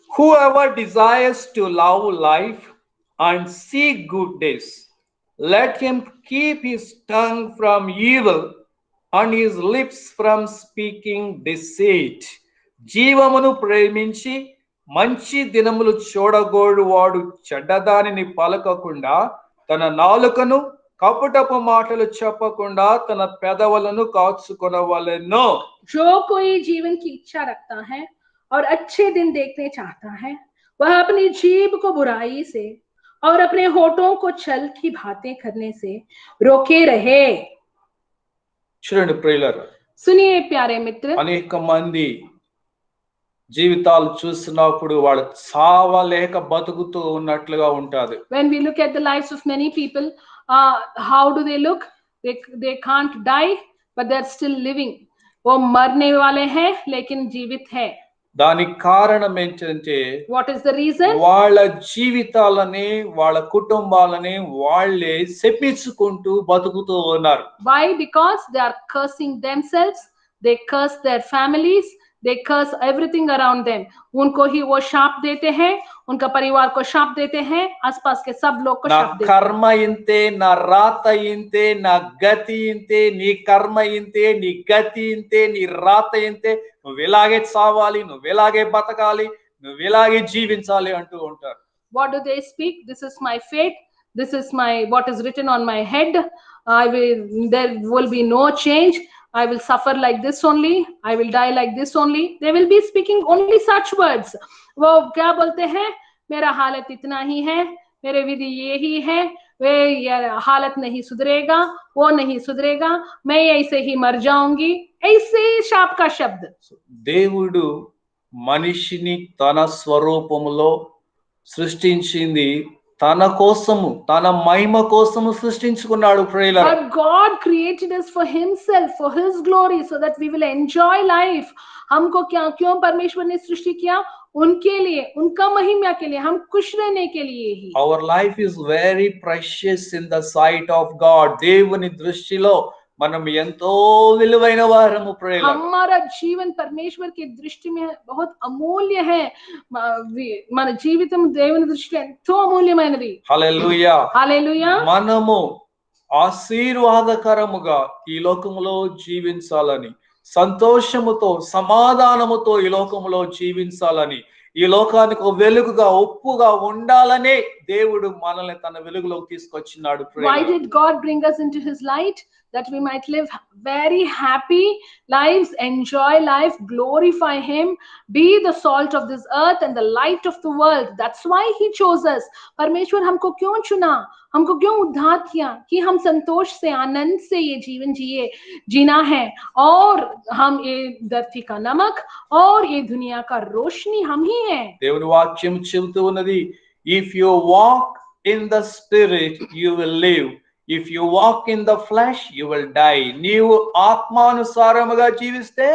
Whoever desires to love life and see good days, let him keep his tongue from evil and his lips from speaking deceit. జీవమును ప్రేమించి మంచి దినములు చూడగోడు వాడు చెడ్డదానిని పలకకుండా తన నాలుకను కపటపు మాటలు చెప్పకుండా తన పెదవులను కాచుకొనవలెను. जो कोई जीवन की इच्छा रखता है और अच्छे दिन देखने चाहता है, वह अपनी जीभ को बुराई से और अपने होठों को छल की बातें करने से रोके रहे. చూడండి ప్రియులారా, सुनिए प्यारे मित्र, అనేక మంది జీవితాలు చూసినప్పుడు వాళ్ళు చావలేక బతుకుతూ ఉన్నట్లుగా ఉంటాది. when we look at the lives of many people, how do they look? They can't die but they are still living. वो मरने वाले हैं लेकिन जीवित है. దానికి కారణం ఏంటంటే what is the reason? వాళ్ళ జీవితాలని వాళ్ళ కుటుంబాలని వాళ్ళే శపించుకుంటూ బతుకుతూ ఉన్నారు. why? Because they are cursing themselves, they curse their families, they curse everything around them. उनको ही वो शाप देते हैं, उनका परिवार को शाप देते हैं, आसपास के सब लोग को शाप देते हैं. నా కర్మ ఇంతే, నా రాత ఇంతే, నా గతి ఇంతే, నీ కర్మ ఇంతే, నీ గతి ఇంతే, నీ రాత ఇంతే, నువ్వు ఇలాగే చావాలి, నువ్వు ఇలాగే బతకాలి, నువ్వు ఇలాగే జీవించాలి అంటూ ఉంటారు. what do they speak? This is my fate, this is my what is written on my head. There will be no change. I will suffer like this only, I will die like this only. They will be speaking only such words. वो क्या बोलते हैं? मेरा हालत इतना ही है, मेरे विधि ये ही है, वे ये हालत नहीं सुधरेगा, वो नहीं सुधरेगा, मैं ऐसे ही मर जाऊंगी. ऐसे शाप का शब्द. దేవుడు మనిషిని తన స్వరూపములో సృష్టించింది తన కోసము, తన మహిమ కోసము సృష్టించుకున్నాడు ప్రియులారా. But God created us for himself, for his glory, so that we will enjoy life. हमको क्यों परमेश्वर ने सृष्टि किया? उनके लिए, उनका महिमा के लिए, हम खुश रहने के लिए ही. Our life is very precious in the sight of God. దేవుని దృష్టిలో మనం ఎంతో విలువైన వారము ప్రియులారా. हमारा जीवन परमेश्वर की दृष्टि में बहुत अमूल्य है. మన జీవితం దేవుని దృష్టిలో ఎంతో అమూల్యమైనది. హల్లెలూయా, హల్లెలూయా. మనము ఆశీర్వాదకరముగా ఈ లోకములో జీవించాలని, సంతోషముతో సమాధానముతో ఈ లోకములో జీవించాలని, ఈ లోకానికి ఒక వెలుగుగా ఉప్పుగా ఉండాలనే దేవుడు మనల్ని తన వెలుగులోకి తీసుకొచ్చినాడు. Why did God bring us into his light? That we might live very happy lives, enjoy life, glorify him, be the salt of this earth and the light of the world. That's why he chose us. परमेश्वर हमको क्यों चुना, हमको क्यों उद्धार किया? कि हम संतोष से, आनंद से ये जीवन जीना है, और हम ये धरती का नमक और ये दुनिया का रोशनी हम ही हैं. దేవుని వాక్యం చెబుతూ ఉన్నది, If you walk in the spirit, you will live. If you walk in the flesh, you will die. నీవు ఆత్మానుసారముగా జీవిస్తే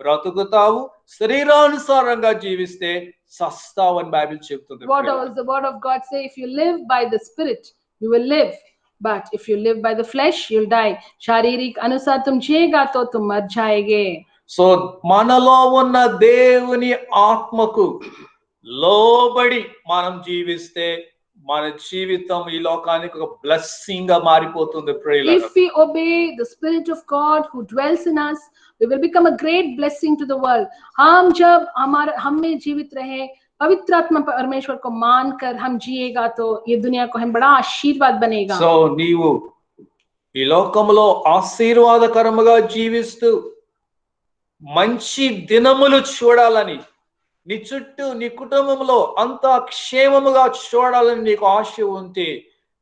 బ్రతుకుతావు, శరీరానుసారంగా జీవిస్తే సస్తావు అని బైబిల్ చెప్తుంది. What does the word of God say? If you live by the spirit, you will live. But if you live by the flesh, you'll die. शारीरिक अनुसार तुम जिएगा तो तुम मर जाएंगे. సో మనలో ఉన్న దేవుని ఆత్మకు లోబడి మనం జీవిస్తే మన జీవితం ఈ లోకానికి ఒక బ్లెస్సింగ్ గా మారిపోతుంది. If we obey the spirit of God who dwells in us, we will become a great blessing to the world. हम जब हम में जीवित रहे, पवित्र आत्मा परमेश्वर को मानकर हम जिएगा तो ये दुनिया को हम बड़ा आशीर्वाद बनेगा. సో నీవు ఈ లోకంలో ఆశీర్వాదకరముగా జీవిస్తూ మంచి దినములు చూడాలని, నీ చుట్టూ నీ కుటుంబంలో అంతా క్షేమముగా చూడాలని నీకు ఆశ ఉంటే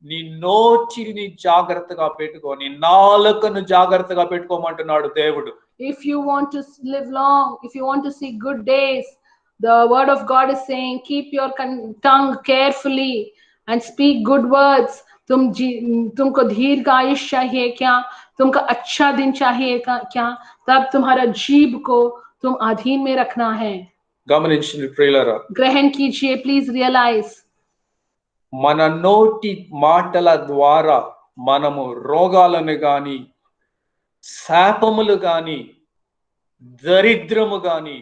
నీ నోటిని జాగ్రత్తగా పెట్టుకో, నీ నాలుకను జాగ్రత్తగా పెట్టుకోమంటున్నాడు దేవుడు. If you want to live long, if you want to see good days, the word of God is saying keep your tongue carefully and speak good words. तुमको दीर्घ आयुष्य चाहिए क्या? तुमको अच्छा दिन चाहिए क्या? तब तुम्हारा जीभ को तुम अधीन में रखना है. గమనించండి ప్రియులారా, ग्रहण कीजिए, प्लीज रियलाइज. మన నోటి మాటల ద్వారా మనము రోగాలను గాని, శాపములు గాని, దరిద్రము గాని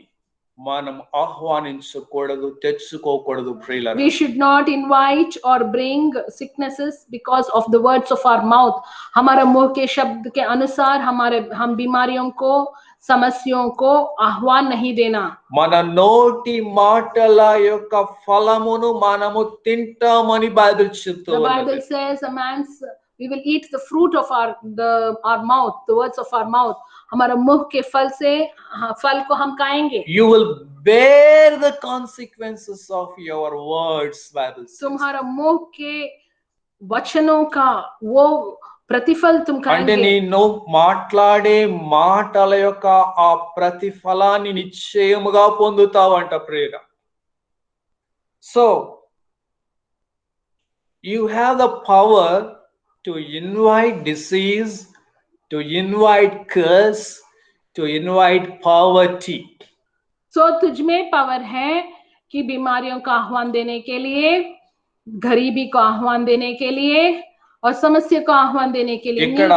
మనం ఆహ్వానించకూడదు, తెచ్చుకోకూడదు ప్రియులారా. We should not invite or bring sicknesses because of the words of our mouth. हमारा मुंह के शब्द के अनुसार हम बीमारियों को, समस्याओं को आह्वान नहीं देना. మన నోటి మాటల యొక్క ఫలమును మనము తింటామని బైబిల్ చెప్తుంది. The Bible says we will eat the fruit of our mouth, the words of our mouth. हमारा मुंह के फल को हम खाएंगे. You will bear the consequences of your words, Bible says. तुम्हारा मुंह के वचनों का वो प्रतिफल तुम అంటే खाएंगे. నేను మాట్లాడే మాటల యొక్క ఆ ప్రతిఫలాన్ని నిశ్చయముగా పొందుతావంట ప్రియుల. So you have the power to invite disease, to invite curse, to invite poverty. So तुझ में पावर है कि बीमारियों का आह्वान देने के लिए, गरीबी को आह्वान देने के लिए और समस्या को आह्वान देने के लिए. ఇక్కడ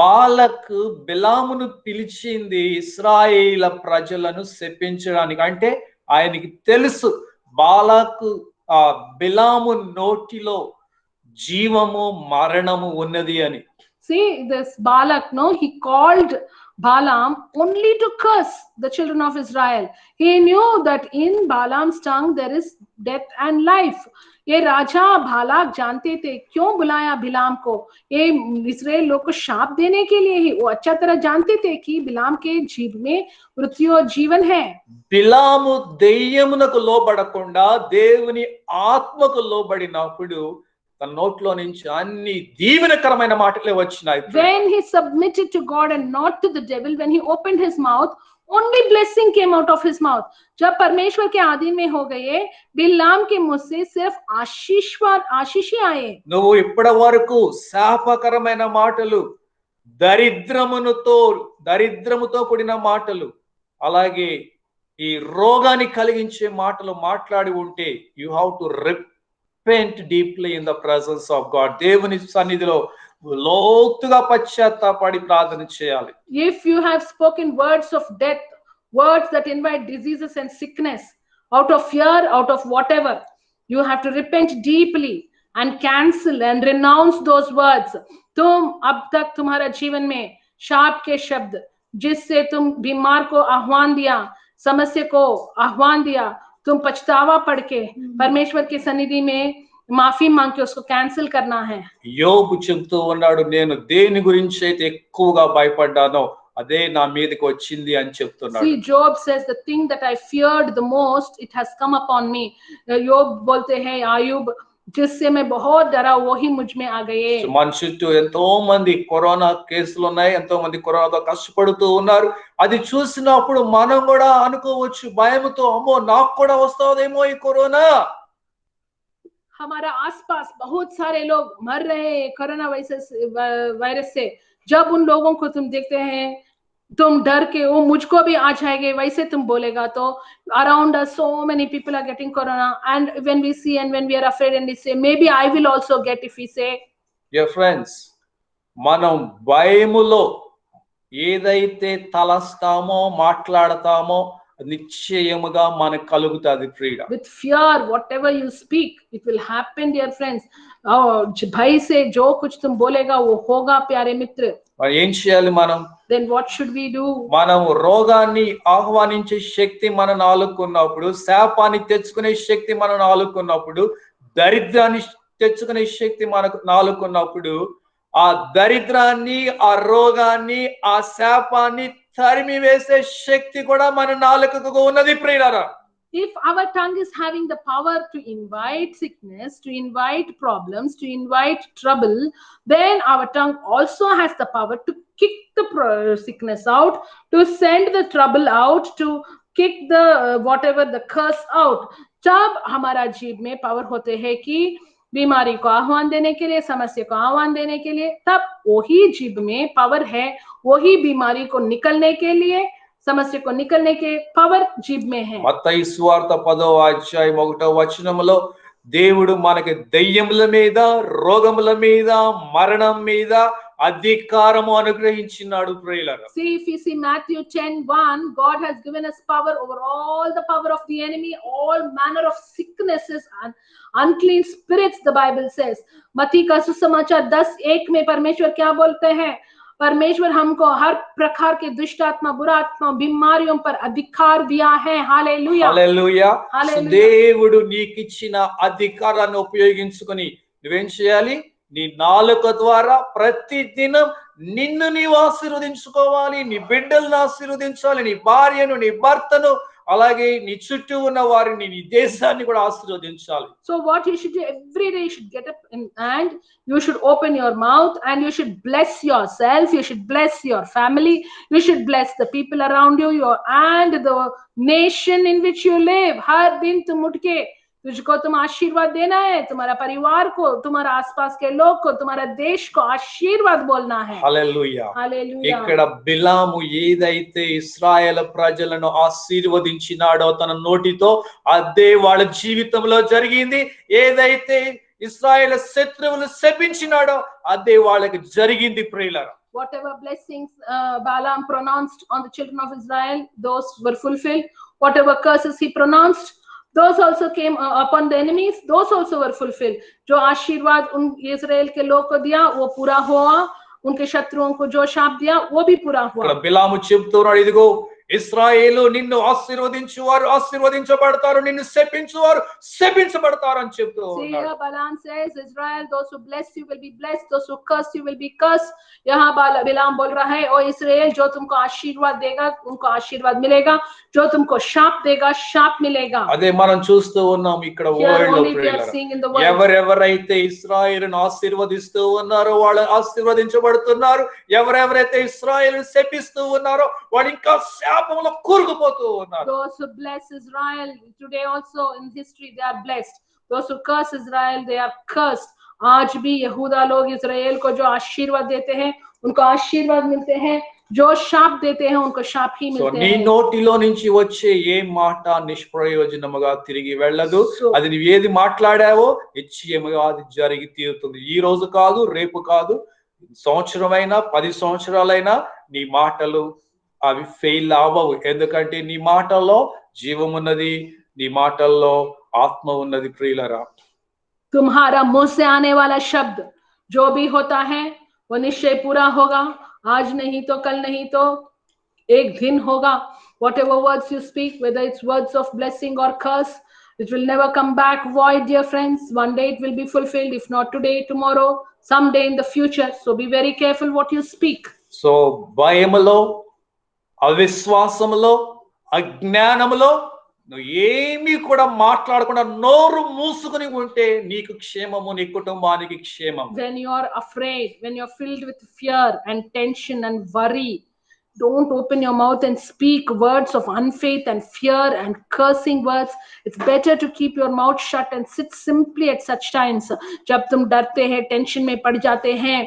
బాలక్ బిలామును పిలిచింది ఇశ్రాయేల ప్రజలను శపించడానికి. అంటే ఆయనకి తెలుసు బాలక్ ఆ బిలాము నోటిలో జీవము మరణము ఉన్నది అని. See, this Balak, no, he called Balaam only to curse the children of Israel. He knew that in Balaam's tongue there is death and life. ये राजा बालाक जानते थे क्यों बुलाया बिलाम को. ये इस्राएल लोग को शाप देने के लिए ही. वो अच्छा तरह जानते थे कि बिलाम के जीभ में मृत्यु और जीवन है. బిలాము దెయ్యమునకు లోబడకుండా దేవుని ఆత్మకు లోబడినప్పుడు తన నోట్లో నుంచి అన్ని దీవెనకరమైన మాటలే వచ్చినాయి. When he submitted to God and not to the devil, when he opened his mouth, only blessing came out of his mouth. जब परमेश्वर के आधीन में हो गए, बिलाम के मुंह से सिर्फ आशीष आए. నువ్వు ఇప్పటి వరకు శాపకరమైన మాటలు, దరిద్రముతో కూడిన మాటలు, అలాగే ఈ రోగాన్ని కలిగించే మాటలు మాట్లాడి ఉంటే you have to repent deeply in the presence of God. దేవుని సన్నిధిలో లోతుగా పశ్చాత్తాపడి ప్రార్థన చేయాలి. If you have spoken words of death, words that invite diseases and sickness, out of fear, out of whatever, you have to repent deeply and cancel and renounce those words. तुम अब तक तुम्हारा जीवन में शाप के शब्द जिससे तुम बीमार को आह्वान दिया, समस्या को आह्वान दिया, तुम पछतावा पढ़ के परमेश्वर की सन्निधि में माफी मांग के उसको कैंसिल करना है. యోబు చెప్తూ ఉన్నాడు, నేను దేని గురించి అయితే ఎక్కువగా భయపడ్డానో అదే నా మీదకి వచ్చింది అని చెప్తున్నాడు. See, Job says the thing that I feared the most, it has come upon me. యోబ్ बोलते हैं आयुब जिससे मैं बहुत डरा वही मुझ में आ गए. మన చుట్టూ ఎంతో మంది కరోనా కేసులు ఉన్నాయి, ఎంతో మంది కరోనాతో కష్టపడుతూ ఉన్నారు. అది చూసినప్పుడు మనం కూడా అనుకోవచ్చు భయంతో, అమ్మో నాకు కూడా వస్తాదేమో ఈ కరోనా. हमारा आसपास बहुत सारे लोग मर रहे हैं कोरोना वायरस से, जब उन लोगों को तुम देखते हैं तुम डर के वो मुझको भी आ जाएंगे वैसे तुम बोलेगा तो around us so many people are getting corona, and when we see and when we are afraid and we say maybe I will also get, if we say, Dear friends, మనం భయములో ఏదైతే తలస్తామో మాట్లాడతామో నిశ్చయముగా మనకు కలుగుతుంది freedom. with fear whatever you speak it will happen, dear friends. भय से जो कुछ तुम बोलेगा वो होगा प्यारे मित्र. మరి ఏం చేయాలి మనం? Then what should we do? మనం రోగాన్ని ఆహ్వానించే శక్తి మన నాలుగుకున్నప్పుడు, శాపాన్ని తెచ్చుకునే శక్తి మన నాలుగుకున్నప్పుడు, దరిద్రాన్ని తెచ్చుకునే శక్తి మనకు నాలుగుకున్నప్పుడు, ఆ దరిద్రాన్ని, ఆ రోగాన్ని, ఆ శాపాన్ని తరిమి వేసే శక్తి కూడా మన నాలుకకు ఉన్నది ప్రియులారా. If our tongue is having the power to invite sickness, to invite problems, to invite trouble, then our tongue also has the power to kick the sickness out, to send the trouble out, to kick the whatever the curse out. जब हमारा जीभ में power होते हैं कि बीमारी को आह्वान देने के लिए, समस्या को आह्वान देने के लिए, तब वही जीभ में पावर है, वही बीमारी को निकलने के लिए, సమస్య को निकलने के పవర్ జీబ్ में है. మత్తయి సువార్త 10వ అధ్యాయం 1వ వచనములో దేవుడు మనకి దయ్యముల మీద, రోగముల మీద, మరణం మీద అధికారము అనుగ్రహించినాడు ప్రియులారా. See, if you see Matthew 10:1, God has given us power over all the power of the enemy, all manner of sicknesses and unclean spirits, the Bible says. मत्ती का सुसमाचार 10:1 में परमेश्वर क्या बोलते हैं? परमेश्वर हमको हर प्रकार के दुष्ट आत्मा, बुरा आत्मा, बीमारियों पर अधिकार दिया है. हालेलुया, హల్లెలూయా. దేవుడు నీకు ఇచ్చిన అధికారాన్ని ఉపయోగించుకొని నువ్వేం చేయాలి? నీ నాలుక ద్వారా ప్రతి దినం నిన్ను నీవు ఆశీర్వదించుకోవాలి, నీ బిడ్డలను ఆశీర్వదించాలి, నీ భార్యను, నీ భర్తను, అలాగే నీ చుట్టూ ఉన్న వారిని, నీ దేశాన్ని కూడా ఆశీర్వదించాలి. So what you should do every day, you should get up and you should open your mouth and you should bless yourself, you should bless your family, you should bless the people around you, and the nation in which you live. हर दिन तुम उठ के तुझको तुम आशीर्वाद देना है, तुम्हारा परिवार को, तुम्हारा आसपास के लोग को, तुम्हारा देश को आशीर्वाद बोलना है. హల్లెలూయా. हालेलुया. ఇక్కడ బిలాము ఏదైతే ఇశ్రాయేలు ప్రజలను ఆశీర్వదించినాడో తన నోటితో, అదే వాళ్ళ జీవితంలో జరిగింది. ఏదైతే ఇశ్రాయేలు శత్రువులు శపించినాడో అదే వాళ్ళకి జరిగింది ప్రియులారా. Whatever blessings Balaam pronounced on the children of Israel, those were fulfilled. Whatever curses he pronounced, those also came upon the enemies, those also were fulfilled. जो आशीर्वाद उन इस्राएल के लोग को दिया वो पूरा हुआ, उनके शत्रुओं को जो शाप दिया वो भी पूरा हुआ. ఇక్కడ బిలాము చెప్తున్నాడు, ఇదిగో ఇశ్రాయేలు నిన్ను ఆశీర్వదించువారు ఆశీర్వదించబడతారు, నిన్ను శపించువారు శపించబడతారు అని చెప్తూ ఉన్నాడు. Balaam says, Israel, those who bless you will be blessed, those who curse you will be cursed. यहाँ बिलाम बोल रहा है, ओ इस्राएल, जो तुमको आशीर्वाद देगा उनको आशीर्वाद मिलेगा, जो तुमको शाप देगा शाप मिलेगा. అదే మనం చూస్తూ ఉన్నాం ఇక్కడ వరల్డ్ లో. ఎవరెవరైతే ఇశ్రాయేలును ఆశీర్వదిస్తూ ఉన్నారో వాళ్ళు ఆశీర్వదించబడుతున్నారు, ఎవరెవరైతే ఇశ్రాయేలును శపిస్తూ ఉన్నారో వాళ్ళు ఇంకా శాపంలో కూరుకుపోతూ ఉన్నారు. Those who bless Israel today also in history they are blessed. Those who curse Israel they are cursed. आज भी यहूदा लोग इस्राएल को जो आशीर्वाद देते हैं उनको आशीर्वाद मिलते हैं, जो शाप देते हैं उनको शाप ही मिलते हैं. నీ నోటిలో నుంచి వచ్చే ఏ మాట నిష్ప్రయోజనముగా తిరిగి వెళ్ళదు. అది నువ్వు ఏది మాట్లాడావో నిశ్చయముగా అది జరిగి తీరుతుంది. ఈ రోజు కాదు, రేపు కాదు, సంవత్సరమైనా 10 సంవత్సరాలైనా నీ మాటలు అవి ఫెయిల్ అవ్వవు. ఎందుకంటే నీ మాటల్లో జీవం ఉన్నది, నీ మాటల్లో ఆత్మ ఉన్నది ప్రియులారా. तुम्हारा मुंह से आने वाला शब्द जो भी होता है वो निश्चय पूरा होगा. आज नहीं तो कल नहीं तो एक दिन होगा. Whatever words you speak, whether it's words of blessing or curse, it will never come back void, dear friends. One day it will be fulfilled, if not today, tomorrow, someday in the future. So be very careful what you speak. So భయములో, అవిశ్వాసములో, అజ్ఞానములో నువ్వు ఏమీ కూడా మాట్లాడకుండా నోరు మూసుకుని ఉంటే నీకు క్షేమము, నీ కుటుంబానికి క్షేమం. When you are afraid, when you are filled with fear and tension and worry, Don't open your mouth and speak words of unfaith and fear and cursing words. It's better to keep your mouth shut and sit simply at such times. जब तुम डरते हैं, tension में पड़ जाते हैं,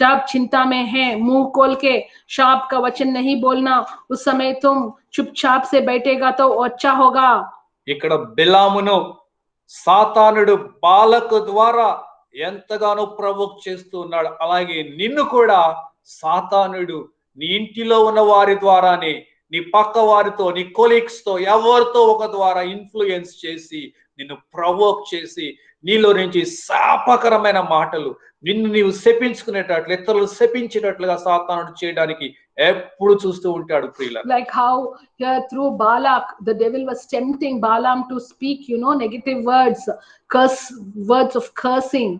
जब चिंता में हैं, मुंह खोल के शाप का वचन नहीं बोलना, उस समय तुम चुपचाप से बैठेगा तो अच्छा होगा. ఇక్కడ బిలామును సాతానుడు బాలకు ద్వారా ఎంతగానో ప్రవోక్ చేస్తూ ఉన్నాడు. అలాగే నిన్ను కూడా సాతానుడు నీ ఇంటిలో ఉన్న వారి ద్వారానే, నీ పక్క వారితో, నీ కొలీగ్స్ తో, ఎవరితో ఒక ద్వారా ఇన్ఫ్లుయెన్స్ చేసి నిన్ను ప్రవోక్ చేసి నీలో నుంచి శాపకరమైన మాటలు, నిన్ను నీవు శపించుకునేటట్లు, ఇతరులు శపించేటట్లుగా సాతానుడు చేయడానికి ఎప్పుడు చూస్తూ ఉంటాడు ప్రియులారా. Like how here through Balak the devil was tempting Balaam to speak, negative words, words of cursing.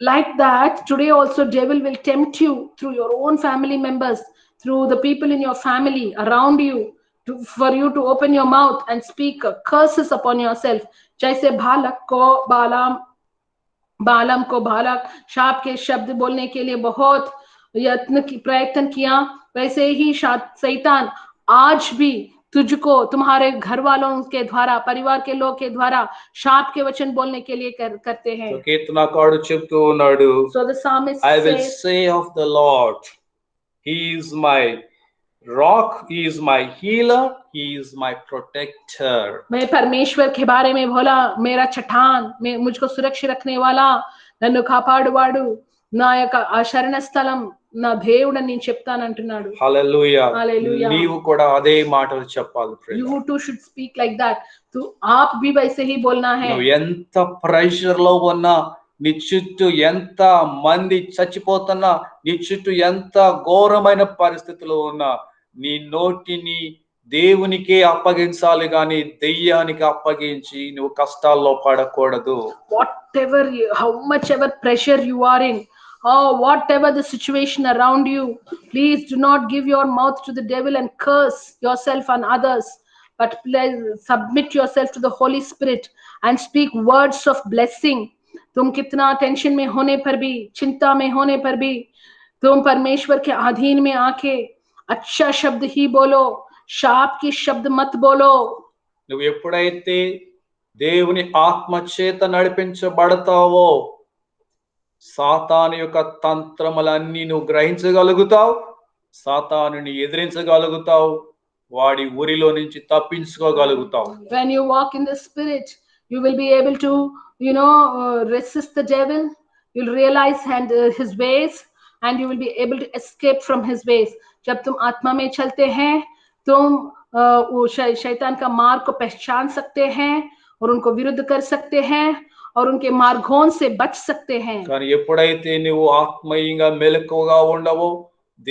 Like that, today also devil will tempt you through your own family members, through the people in your family around you, for you to open your mouth and speak curses upon yourself. जैसे बालाम को बालक शाप के शब्द बोलने के लिए बहुत प्रयत्न किया, वैसे ही शैतान आज भी तुझको तुम्हारे घर वालों के द्वारा, परिवार के लोग के द्वारा शाप के वचन बोलने के लिए करते हैं. So కీర్తనకారుడు చెప్తూ ఉన్నాడు, So the psalmist I will says, say of the Lord, he is my rock, he is my healer, he is my protector. मैं परमेश्वर के बारे में बोला, मेरा चट्टान, मुझको सुरक्षित रखने वाला, నన్ను కాపాడువాడు, నా యొక్క శరణ స్థలం, నా దేవుడు అని నేను చెప్తాను అంటున్నాడు. హల్లెలూయా. Hallelujah. నీవు కూడా అదే మాటలు చెప్పాలి. You too should speak like that. तो आप भी वैसे ही बोलना है. నువ్వు ఎంత ప్రెషర్ లో ఉన్నా, నీ చుట్టూ ఎంత మంది చచ్చిపోతున్నా, నీ చుట్టూ ఎంత ఘోరమైన పరిస్థితుల్లో ఉన్నా, నీ నోటిని దేవునికే అప్పగించాలి గాని దెయ్యానికి అప్పగించి నువ్వు కష్టాల్లో పడకూడదు. Whatever how much ever pressure you are in, or whatever the situation around you, please do not give your mouth to the devil and curse yourself and others, but please submit yourself to the Holy Spirit and speak words of blessing. तुम कितना tension में होने पर भी, चिंता में होने पर भी, तुम परमेश्वर के अधीन में आके अच्छा शब्द ही बोलो, शाप की शब्द मत बोलो. నువ్వు ఎప్పుడైతే దేవుని ఆత్మ చేత నడిపించబడతావో సాతాను యొక్క తంత్రములన్నీ నువ్వు గ్రహించగలుగుతావు, సాతానుని ఎదిరించగలుగుతావు, వాడి ఊరిలో నుంచి తప్పించుకోగలుగుతావు. When you walk in the spirit, you will be able to resist the devil, you'll realize his ways, and you will be able to escape from his ways. जब तुम आत्मा में चलते हैं, तुम शैतान का मार्ग को पहचान सकते हैं और उनको विरुद्ध कर सकते हैं और उनके मार्गों से बच सकते हैं. కానీ ఎప్పుడైతే నువ్వు ఆత్మీయంగా మెలకువగా ఉండవో,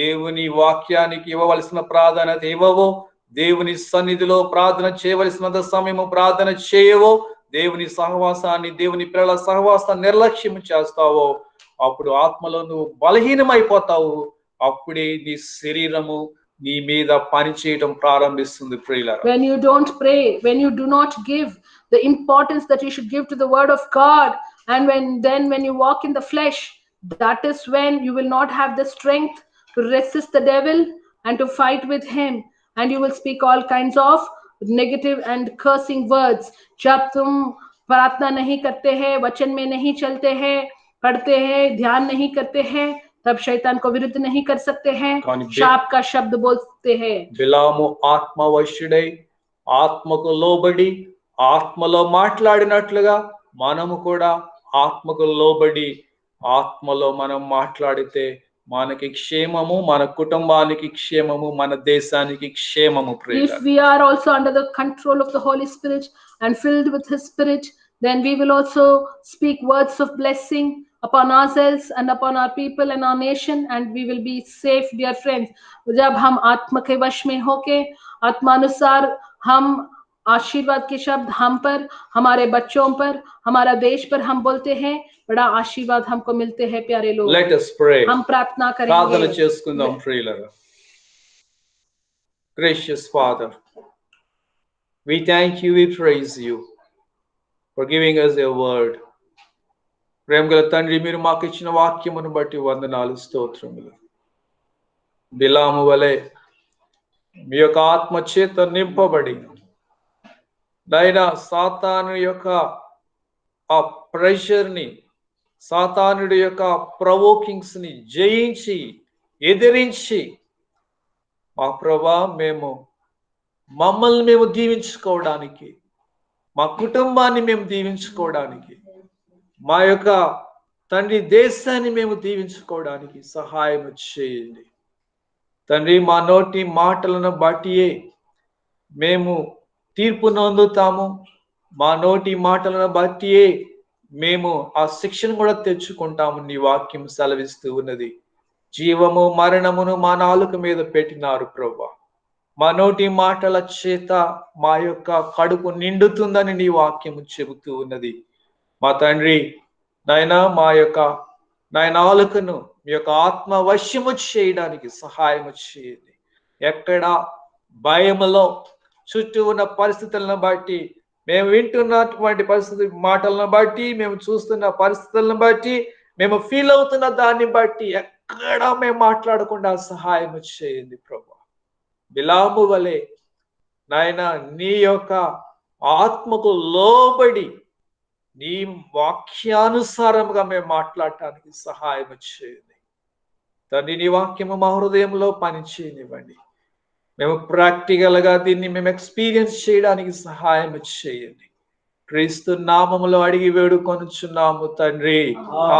దేవుని వాక్యానికి ఇవ్వవలసిన ప్రాధాన్యత ఇవ్వవో, దేవుని సన్నిధిలో ప్రార్థన చేయవలసిన సమయము ప్రార్థన చేయవో, దేవుని సహవాసాన్ని, దేవుని పిల్లల సహవాసాన్ని నిర్లక్ష్యం చేస్తావో, అప్పుడు ఆత్మలో నువ్వు బలహీనమైపోతావు. అప్పుడే నీ శరీరము నీ మీద పని చేయడం ప్రారంభిస్తుంది ప్రియులారా. When you don't pray, when you do not give the importance that you should give to the word of God, and when you walk in the flesh, that is when you will not have the strength to resist the devil and to fight with him, and you will speak all kinds of negative and cursing words. जब तुम प्रार्थना नहीं करते हैं, वचन में नहीं चलते हैं, पढ़ते हैं, ध्यान नहीं करते हैं, तब शैतान को विरुद्ध नहीं कर सकते हैं, शाप का शब्द बोलते हैं. బిలాము ఆత్మవశుడై ఆత్మకు లోబడి ఆత్మలో మాట్లాడినట్లుగా మనము కూడా ఆత్మకు లోబడి ఆత్మలో మనం మాట్లాడితే మనకి క్షేమము, మన కుటుంబానికి క్షేమము, మన దేశానికి క్షేమము. If we are also under the control of the Holy Spirit and filled with his spirit, then we will also speak words of blessing upon ourselves and upon our people and our nation, and we will be safe, dear friends. जब हम आत्मा के वश में होके आत्मानुसार हम आशीर्वाद के शब्द हम पर, हमारे बच्चों पर, हमारा देश पर हम बोलते हैं, बड़ा आशीर्वाद हमको मिलते हैं प्यारे लोग. Let us pray. हम प्रार्थना ప్రార్థన करेंगे. చేసుకుందాం ప్రియులారా. Gracious Father, we thank you, we praise you for giving us your word. ప్రేమగల తండ్రి, మీరు మాకు ఇచ్చిన వాక్యమును బట్టి వందనాలు, స్తోత్రములు. బిలాము వలె మీ యొక్క ఆత్మ చేత నింపబడి నైనా సాతాను యొక్క ఆ ప్రెషర్ ని, సాతానుడి యొక్క ప్రవోకింగ్స్ ని జయించి ఎదిరించి మా ప్రభా మమ్మల్ని మేము దీవించుకోవడానికి, మా కుటుంబాన్ని మేము దీవించుకోవడానికి, మా యొక్క తండ్రి దేశాన్ని మేము దీవించుకోవడానికి సహాయం చేయండి తండ్రి. మా నోటి మాటలను బట్టియే మేము తీర్పు నొందుతాము, మా నోటి మాటలను బట్టియే మేము ఆ శిక్షను కూడా తెచ్చుకుంటాము. నీ వాక్యం సెలవిస్తూ ఉన్నది. జీవము మరణమును మా నాలుక మీద పెట్టినారు ప్రభువా. మా నోటి మాటల చేత మా యొక్క కడుపు నిండుతుందని నీ వాక్యము చెబుతూ ఉన్నది. మా తండ్రి నాయనా, మా యొక్క నాలుకను మీ యొక్క ఆత్మ వశ్యము చేయడానికి సహాయం చేయండి. ఎక్కడ భయములో చుట్టూ ఉన్న పరిస్థితులను బట్టి, మేము వింటున్నటువంటి పరిస్థితి మాటలను బట్టి, మేము చూస్తున్న పరిస్థితులను బట్టి, మేము ఫీల్ అవుతున్న దాన్ని బట్టి ఎక్కడ మేము మాట్లాడకుండా సహాయం చేయండి ప్రభు. బిలాము వలె నాయన నీ యొక్క ఆత్మకు లోబడి నీ వాక్యానుసారముగా మేము మాట్లాడటానికి సహాయం చేయండి తండ్రి. నీ వాక్యము మా హృదయంలో పనిచేయనివ్వండి. మేము ప్రాక్టికల్ గా దీన్ని మేము ఎక్స్పీరియన్స్ చేయడానికి సహాయం చేయండి. క్రీస్తు నామములో అడిగి వేడుకొనుచున్నాము తండ్రి.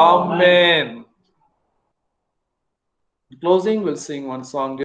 ఆమేన్. Closing, we'll sing one song.